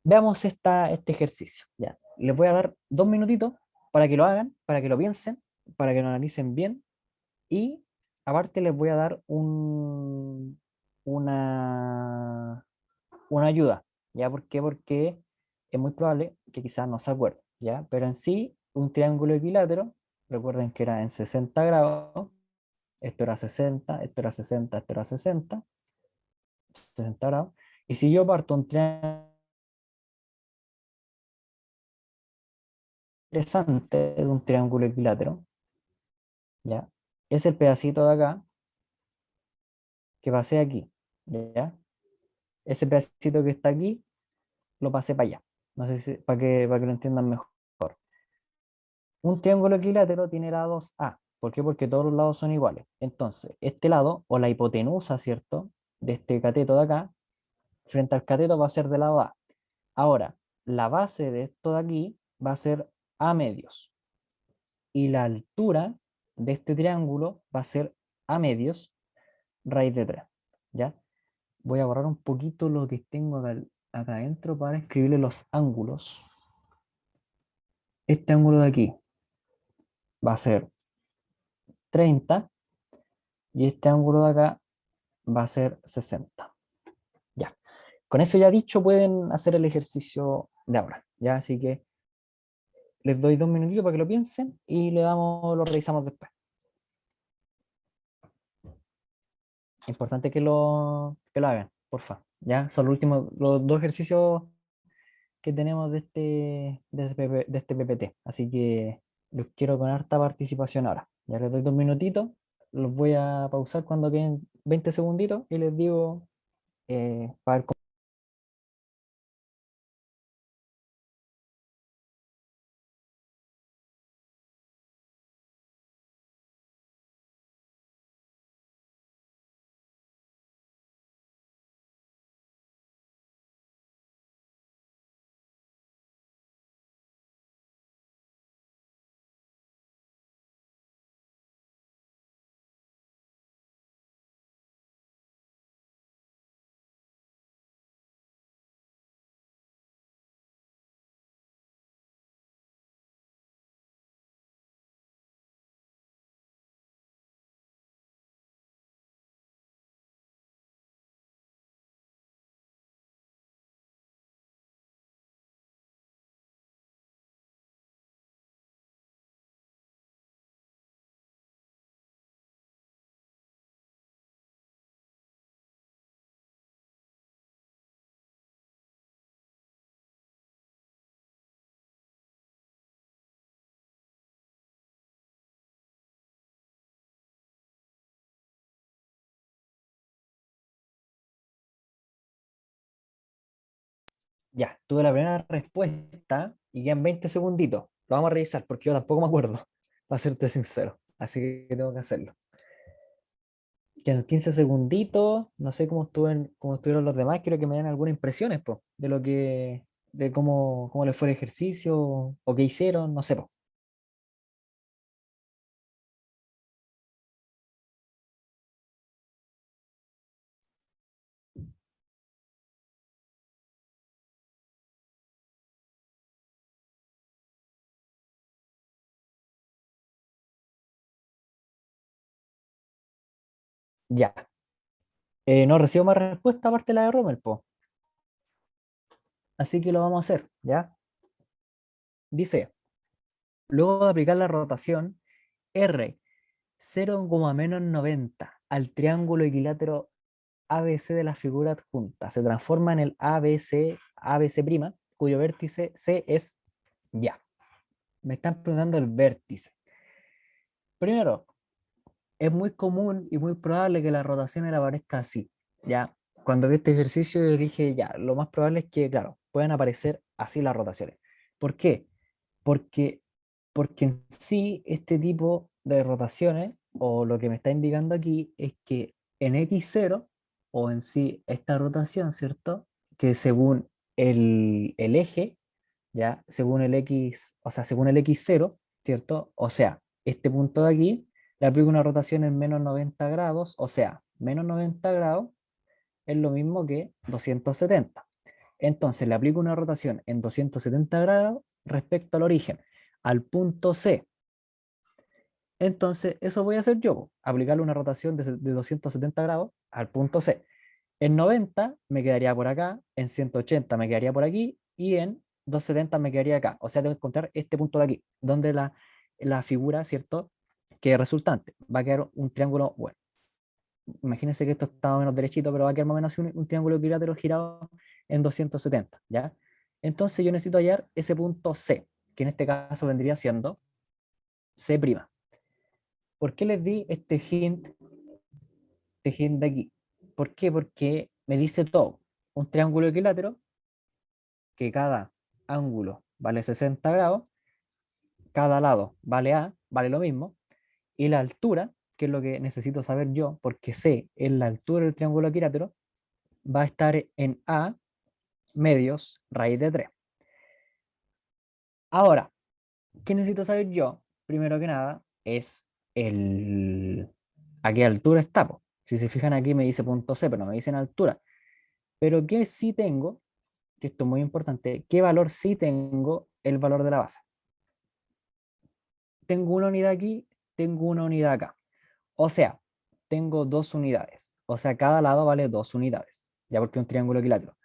Veamos este ejercicio. Ya. Les voy a dar 2 minutitos para que lo hagan, para que lo piensen, para que lo analicen bien. Y aparte les voy a dar una ayuda. ¿Ya? ¿Por qué? Porque es muy probable que quizás no se acuerde, ¿ya? Pero en sí, un triángulo equilátero, recuerden que era en 60 grados, esto era 60, esto era 60, esto era 60, 60 grados, y si yo parto un triángulo interesante de un triángulo equilátero, ¿ya? Es el pedacito de acá que pasé aquí, ¿ya? Ese pedacito que está aquí, lo pasé para allá. No sé si, para que lo entiendan mejor. Un triángulo equilátero tiene lados A. ¿Por qué? Porque todos los lados son iguales. Entonces, este lado, o la hipotenusa, ¿cierto? De este cateto de acá, frente al cateto va a ser del lado A. Ahora, la base de esto de aquí va a ser A medios. Y la altura de este triángulo va a ser A medios raíz de 3. ¿Ya? Voy a borrar un poquito lo que tengo acá adentro para escribirle los ángulos. Este ángulo de aquí va a ser 30 y este ángulo de acá va a ser 60. Ya. Con eso ya dicho, pueden hacer el ejercicio de ahora. Ya, así que les doy 2 minutitos para que lo piensen y lo revisamos después. Importante que lo hagan, porfa. Ya, son los dos ejercicios que tenemos de este PPT. Así que los quiero con harta participación ahora. Ya les doy 2 minutitos, los voy a pausar cuando queden 20 segunditos y les digo para ver cómo. Ya, tuve la primera respuesta y quedan 20 segunditos. Lo vamos a revisar porque yo tampoco me acuerdo, para serte sincero. Así que tengo que hacerlo. Quedan 15 segunditos. No sé cómo estuvieron los demás. Quiero que me den algunas impresiones, po, de cómo les fue el ejercicio o qué hicieron. No sé, po. Ya. No recibo más respuesta aparte de la de Rommel, po. Así que lo vamos a hacer, ¿ya? Dice, luego de aplicar la rotación, R 0,-90 al triángulo equilátero ABC de la figura adjunta. Se transforma en el ABC', cuyo vértice C es ya. Me están preguntando el vértice. Primero, es muy común y muy probable que la rotación le aparezca así. Ya, cuando vi este ejercicio, yo dije, ya, lo más probable es que, claro, puedan aparecer así las rotaciones. ¿Por qué? Porque, porque en sí, este tipo de rotaciones, o lo que me está indicando aquí, es que en X0, o en sí esta rotación, ¿cierto? Que según el eje, ¿ya? Según el X, o sea, según el X0, ¿cierto? O sea, este punto de aquí, le aplico una rotación en -90 grados, o sea, -90 grados es lo mismo que 270. Entonces le aplico una rotación en 270 grados respecto al origen, al punto C. Entonces, eso voy a hacer yo, aplicarle una rotación de 270 grados al punto C. En 90 me quedaría por acá, en 180 me quedaría por aquí y en 270 me quedaría acá. O sea, tengo que encontrar este punto de aquí, donde la figura, ¿cierto? Que resultante va a quedar un triángulo, bueno, imagínense que esto está más o menos derechito, pero va a quedar más o menos un triángulo equilátero girado en 270, ¿ya? Entonces yo necesito hallar ese punto C, que en este caso vendría siendo C'. ¿Por qué les di este hint de aquí? ¿Por qué? Porque me dice todo. Un triángulo equilátero, que cada ángulo vale 60 grados, cada lado vale A, vale lo mismo, y la altura, que es lo que necesito saber yo, porque C es la altura del triángulo equilátero, va a estar en A medios raíz de 3. Ahora, ¿qué necesito saber yo? Primero que nada, es a qué altura está. Po. Si se fijan aquí me dice punto C, pero no me dicen altura. Pero ¿qué sí tengo? Que esto es muy importante. ¿Qué valor sí tengo el valor de la base? Tengo una unidad aquí, tengo una unidad acá. O sea, tengo dos unidades. O sea, cada lado vale dos unidades. Ya porque es un triángulo equilátero.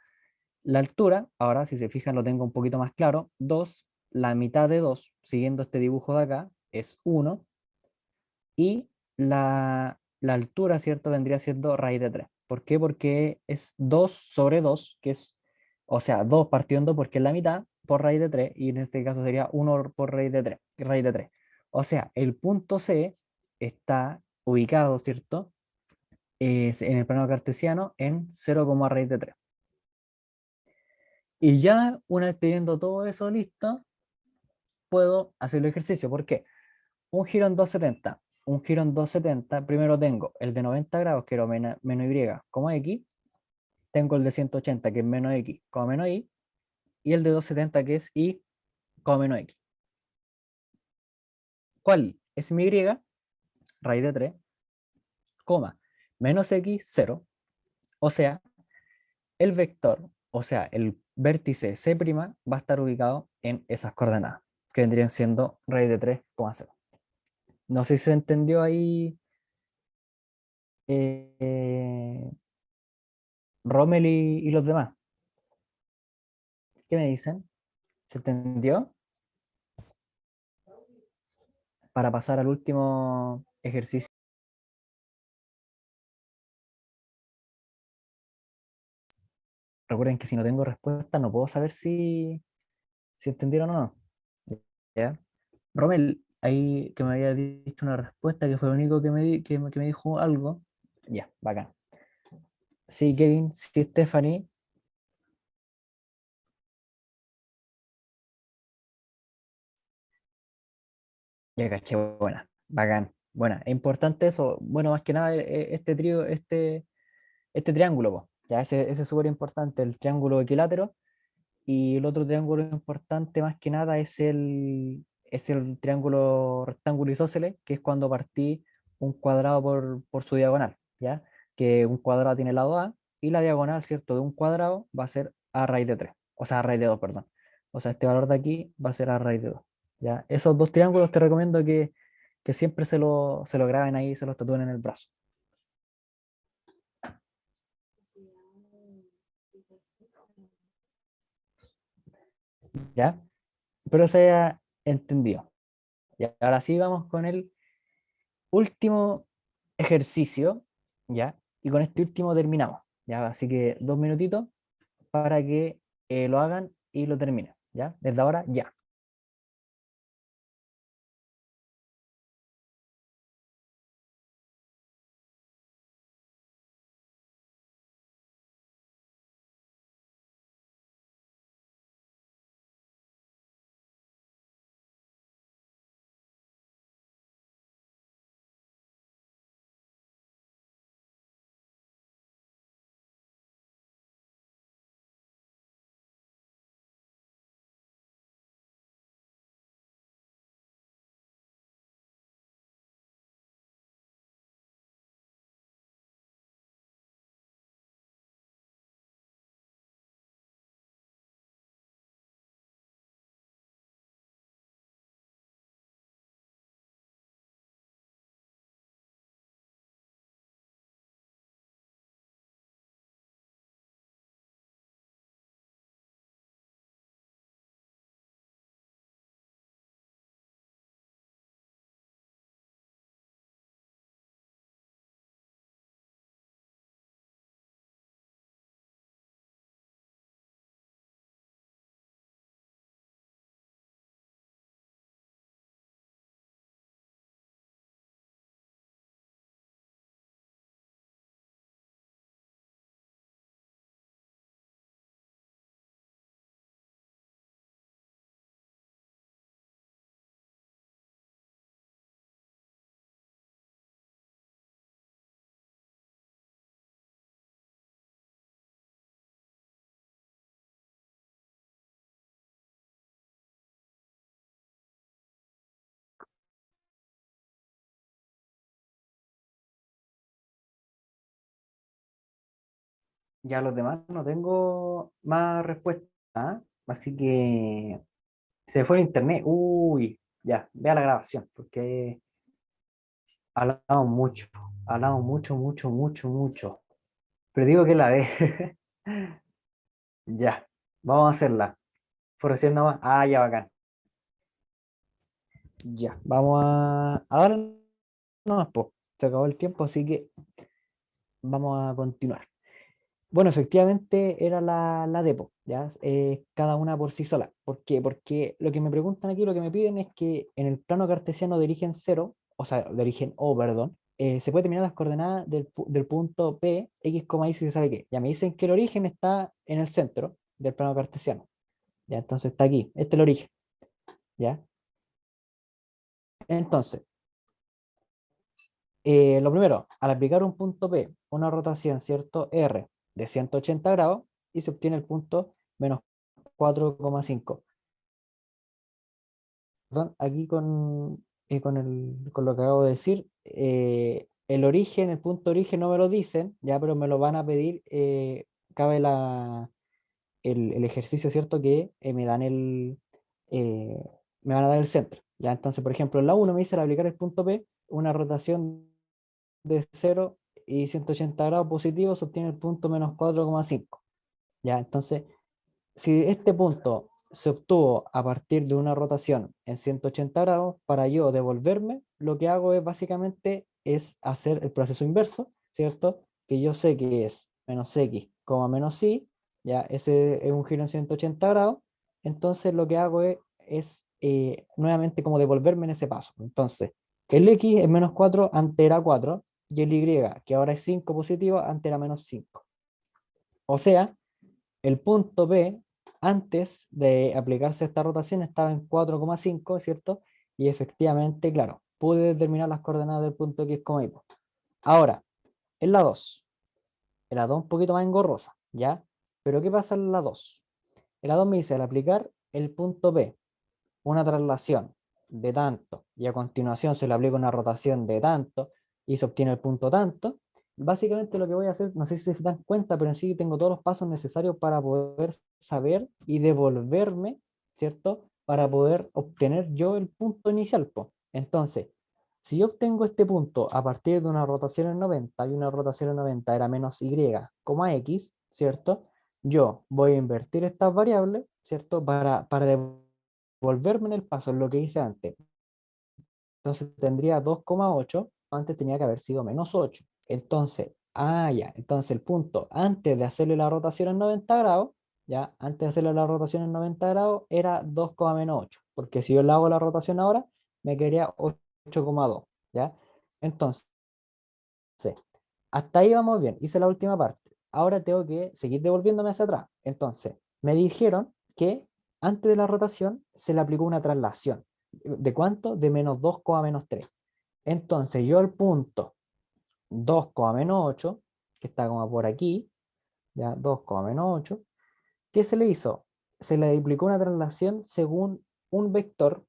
La altura, ahora si se fijan lo tengo un poquito más claro. 2, la mitad de 2, siguiendo este dibujo de acá, es 1. Y la altura, ¿cierto? Vendría siendo raíz de 3. ¿Por qué? Porque es 2 sobre 2, que es, o sea, 2 partiendo porque es la mitad por raíz de 3, y en este caso sería 1 por raíz de 3, raíz de 3. O sea, el punto C está ubicado, ¿cierto? Es en el plano cartesiano en 0, raíz de 3. Y ya una vez teniendo todo eso listo, puedo hacer el ejercicio. ¿Por qué? Un giro en 270. Un giro en 270, primero tengo el de 90 grados, que era menos y, como x. Tengo el de 180, que es menos x, como menos y. Y el de 270, que es y, como menos x. ¿Cuál es mi y? Raíz de 3, coma, menos x, 0. O sea, el vector, o sea, el vértice C' va a estar ubicado en esas coordenadas, que vendrían siendo raíz de 3,0. No sé si se entendió ahí, eh, Rommel y los demás. ¿Qué me dicen? ¿Se entendió? Para pasar al último ejercicio. Recuerden que si no tengo respuesta no puedo saber si entendieron o no. ¿Ya? Rommel, ahí que me había dicho una respuesta, que fue el único que me dijo algo. Ya, bacán. Sí, Kevin, sí, Stephanie. Ya caché, buena, bacán. Buena, es importante eso. Bueno, más que nada, este trío, este triángulo, po. Ya ese es súper importante, el triángulo equilátero. Y el otro triángulo importante, más que nada, es el triángulo rectángulo isósceles, que es cuando partí un cuadrado por su diagonal, ¿ya? Que un cuadrado tiene lado A y la diagonal, ¿cierto? De un cuadrado va a ser a raíz de 3, o sea, a raíz de 2, perdón. O sea, este valor de aquí va a ser a raíz de 2, ¿ya? Esos dos triángulos te recomiendo que siempre se lo graben ahí, se los tatúen en el brazo, ¿ya? Pero se haya entendido. Y ahora sí vamos con el último ejercicio, ¿ya? Y con este último terminamos, ¿ya? Así que 2 minutitos para que lo hagan y lo terminen, ¿ya? Desde ahora, ya. Ya los demás no tengo más respuestas, ¿ah? Así que se fue el internet. Uy, ya, vea la grabación, porque hablamos mucho, mucho, mucho, mucho. Pero digo que la ve. Ya, vamos a hacerla. Por recién nomás. Ah, ya, bacán. Ya, vamos a dar nomás, po. Se acabó el tiempo, así que vamos a continuar. Bueno, efectivamente era la Depo, ¿ya? Cada una por sí sola. ¿Por qué? Porque lo que me preguntan aquí, lo que me piden es que en el plano cartesiano de origen cero, o sea, de origen O, perdón, se puede determinar las coordenadas del punto P, X, Y, si se sabe qué. Ya me dicen que el origen está en el centro del plano cartesiano, ¿ya? Entonces está aquí, este es el origen, ¿ya? Entonces, lo primero, al aplicar un punto P, una rotación, ¿cierto? R de 180 grados, y se obtiene el punto menos 4,5. Perdón, aquí con lo que acabo de decir, el origen, el punto origen no me lo dicen, ya, pero me lo van a pedir, cabe el ejercicio, ¿cierto? Que eh, me van a dar el centro, ya. Entonces, por ejemplo, en la uno me dice al aplicar el punto P, una rotación de 0 y 180 grados positivo, se obtiene el punto menos 4,5, ya. Entonces, si este punto se obtuvo a partir de una rotación en 180 grados, para yo devolverme, lo que hago es básicamente es hacer el proceso inverso, ¿cierto? Que yo sé que es menos x, menos y, ya ese es un giro en 180 grados, entonces lo que hago es nuevamente como devolverme en ese paso. Entonces, el x es menos 4, antes era 4, y el y, que ahora es 5 positivo, antes era menos 5. O sea, el punto P, antes de aplicarse esta rotación, estaba en 4,5, ¿cierto? Y efectivamente, claro, pude determinar las coordenadas del punto X como Y. Ahora, en la 2, en la 2 un poquito más engorrosa, ¿ya? Pero ¿qué pasa en la 2? En la 2 me dice, al aplicar el punto P, una traslación de tanto, y a continuación se le aplica una rotación de tanto, y se obtiene el punto tanto. Básicamente lo que voy a hacer, no sé si se dan cuenta, pero en sí tengo todos los pasos necesarios para poder saber y devolverme, ¿cierto? Para poder obtener yo el punto inicial, po. Entonces, si yo obtengo este punto a partir de una rotación en 90, y una rotación en 90 era menos y, x, ¿cierto? Yo voy a invertir estas variables, ¿cierto? Para volverme en el paso, en lo que hice antes. Entonces tendría 2,8, antes tenía que haber sido menos 8. Entonces, ya, entonces el punto, antes de hacerle la rotación en 90 grados, ya, antes de hacerle la rotación en 90 grados, era 2,8, porque si yo le hago la rotación ahora, me quedaría 8,2, ¿ya? Entonces, hasta ahí vamos bien, hice la última parte. Ahora tengo que seguir devolviéndome hacia atrás. Entonces, me dijeron que antes de la rotación se le aplicó una traslación. ¿De cuánto? De menos 2, menos 3. Entonces, yo al punto 2, menos 8, que está como por aquí, ya 2, menos 8, ¿qué se le hizo? Se le aplicó una traslación según un vector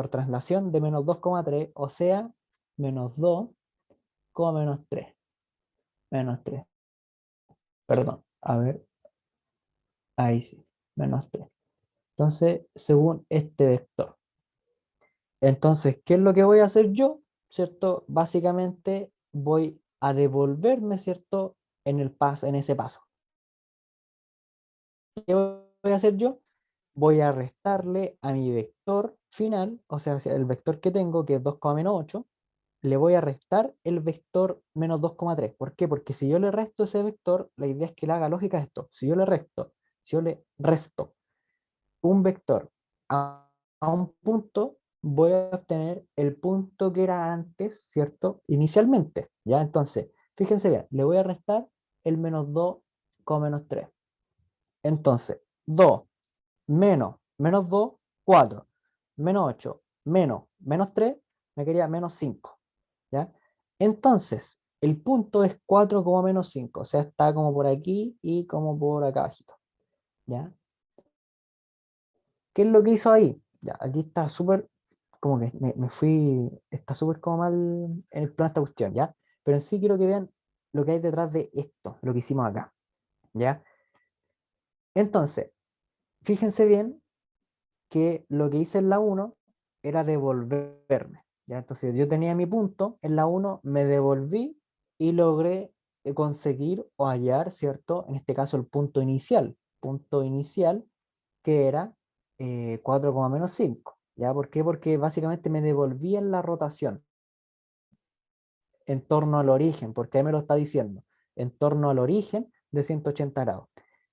traslación de menos 2,3, o sea, menos 2, menos 3. Menos 3. Perdón, a ver, ahí sí, menos 3. Entonces, según este vector. Entonces, ¿qué es lo que voy a hacer yo? ¿Cierto? Básicamente voy a devolverme, ¿cierto? En ese paso. ¿Qué voy a hacer yo? Voy a restarle a mi vector final, o sea, el vector que tengo, que es 2,8, le voy a restar el vector menos 2,3. ¿Por qué? Porque si yo le resto ese vector, la idea es que le haga lógica esto. Si yo le resto un vector a un punto, voy a obtener el punto que era antes, ¿cierto? Inicialmente, ¿ya? Entonces, fíjense bien, le voy a restar el menos 2 con menos 3. Entonces, 2 menos 2, 4, menos 8, menos 3, me quería menos 5, ¿ya? Entonces, el punto es 4, menos 5, o sea, está como por aquí y como por acá abajito, ¿ya? ¿Qué es lo que hizo ahí? Ya, aquí está súper, como que me fui, está súper como mal en el plan de esta cuestión, ¿ya? Pero en sí quiero que vean lo que hay detrás de esto, lo que hicimos acá. ¿ya? Entonces, fíjense bien que lo que hice en la uno era devolverme, ¿ya? Entonces yo tenía mi punto, en la uno me devolví y logré conseguir o hallar, ¿cierto? En este caso el punto inicial que era 4, menos 5, ¿ya? ¿Por qué? Porque básicamente me devolví en la rotación en torno al origen, porque ahí me lo está diciendo, en torno al origen de 180 grados.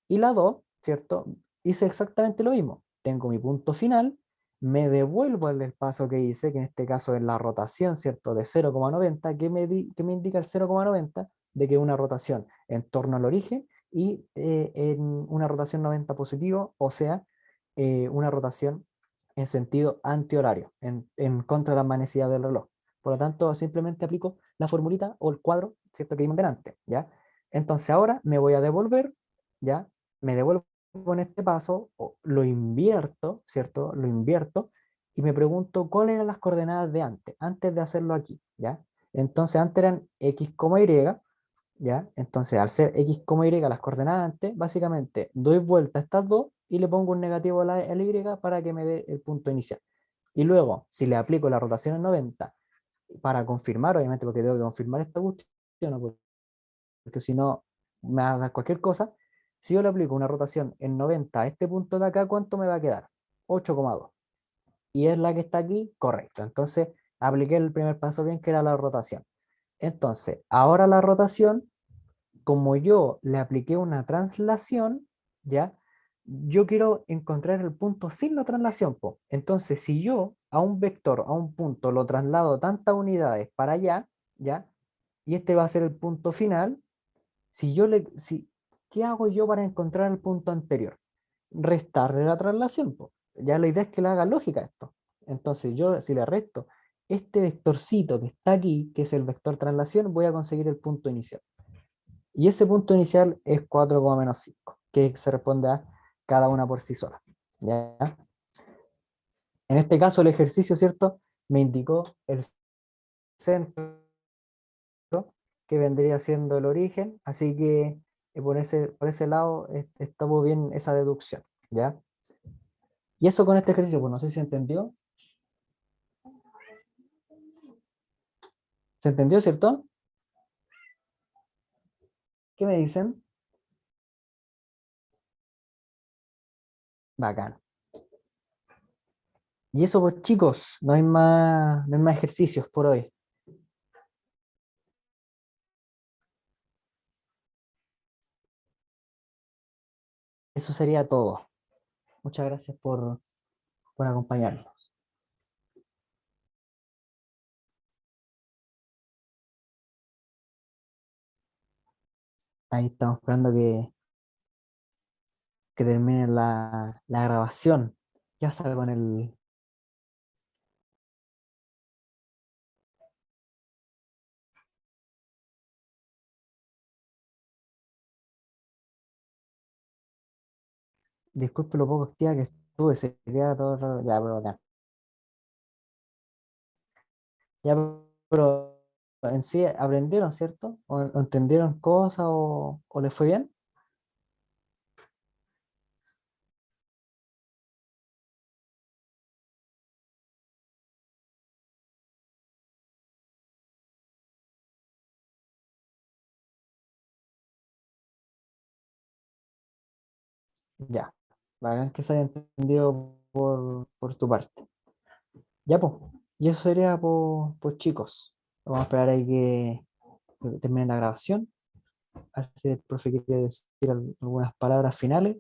Y la 2, ¿cierto? Hice exactamente lo mismo. Tengo mi punto final, me devuelvo el paso que hice, que en este caso es la rotación, ¿cierto? De 0,90, que me indica el 0,90 de que es una rotación en torno al origen y en una rotación 90 positivo, o sea, una rotación en sentido antihorario, en contra de la manecilla del reloj. Por lo tanto, simplemente aplico la formulita o el cuadro, ¿cierto? Que vimos delante, ¿ya? Entonces ahora me voy a devolver, ¿ya? Me devuelvo en este paso, o lo invierto, ¿cierto? Lo invierto y me pregunto cuáles eran las coordenadas de antes de hacerlo aquí, ¿ya? Entonces antes eran x, y, ¿ya? Entonces al ser x, y las coordenadas antes, básicamente doy vuelta a estas dos y le pongo un negativo a la y para que me dé el punto inicial. Y luego, si le aplico la rotación en 90 para confirmar, obviamente, porque tengo que confirmar esta cuestión, ¿no? Porque si no me va a dar cualquier cosa. Si yo le aplico una rotación en 90 a este punto de acá, ¿cuánto me va a quedar? 8,2. Y es la que está aquí, correcto. Entonces, apliqué el primer paso bien, que era la rotación. Entonces, ahora la rotación, como yo le apliqué una translación, ¿ya? Yo quiero encontrar el punto sin la translación, po. Entonces, si yo a un vector, a un punto, lo traslado tantas unidades para allá, ¿ya? Y este va a ser el punto final, ¿qué hago yo para encontrar el punto anterior? Restarle la traslación, po. Ya la idea es que le haga lógica esto. Entonces, yo si le resto este vectorcito que está aquí, que es el vector traslación, voy a conseguir el punto inicial. Y ese punto inicial es 4, menos 5, que se responde a cada una por sí sola. ¿Ya? En este caso, el ejercicio, ¿cierto? Me indicó el centro, que vendría siendo el origen, así que por ese lado estuvo bien esa deducción. ¿Ya? Y eso con este ejercicio, pues no sé si se entendió. ¿Se entendió, cierto? ¿Qué me dicen? Bacán. Y eso, pues chicos, no hay más ejercicios por hoy. Eso sería todo. Muchas gracias por acompañarnos. Ahí estamos esperando que termine la grabación. Ya sale con el... Disculpe lo poco activa que estuve, se queda todo el rato. Ya, pero ya. Ya, pero en sí aprendieron, ¿cierto? O entendieron cosas o les fue bien? Ya. Bacán que se haya entendido por tu parte. Ya, pues. Y eso sería por chicos. Vamos a esperar ahí que termine la grabación. A ver si el profe quiere decir algunas palabras finales.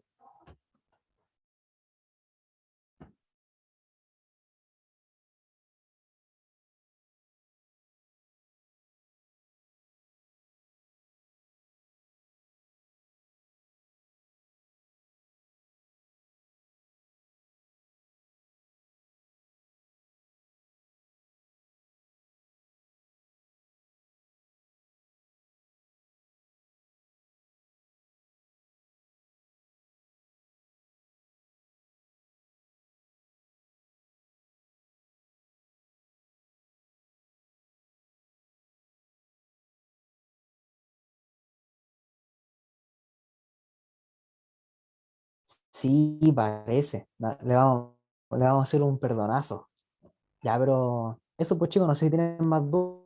Sí, parece. Le vamos a hacer un perdonazo. Ya, pero eso pues chicos, no sé si tienen más dudas.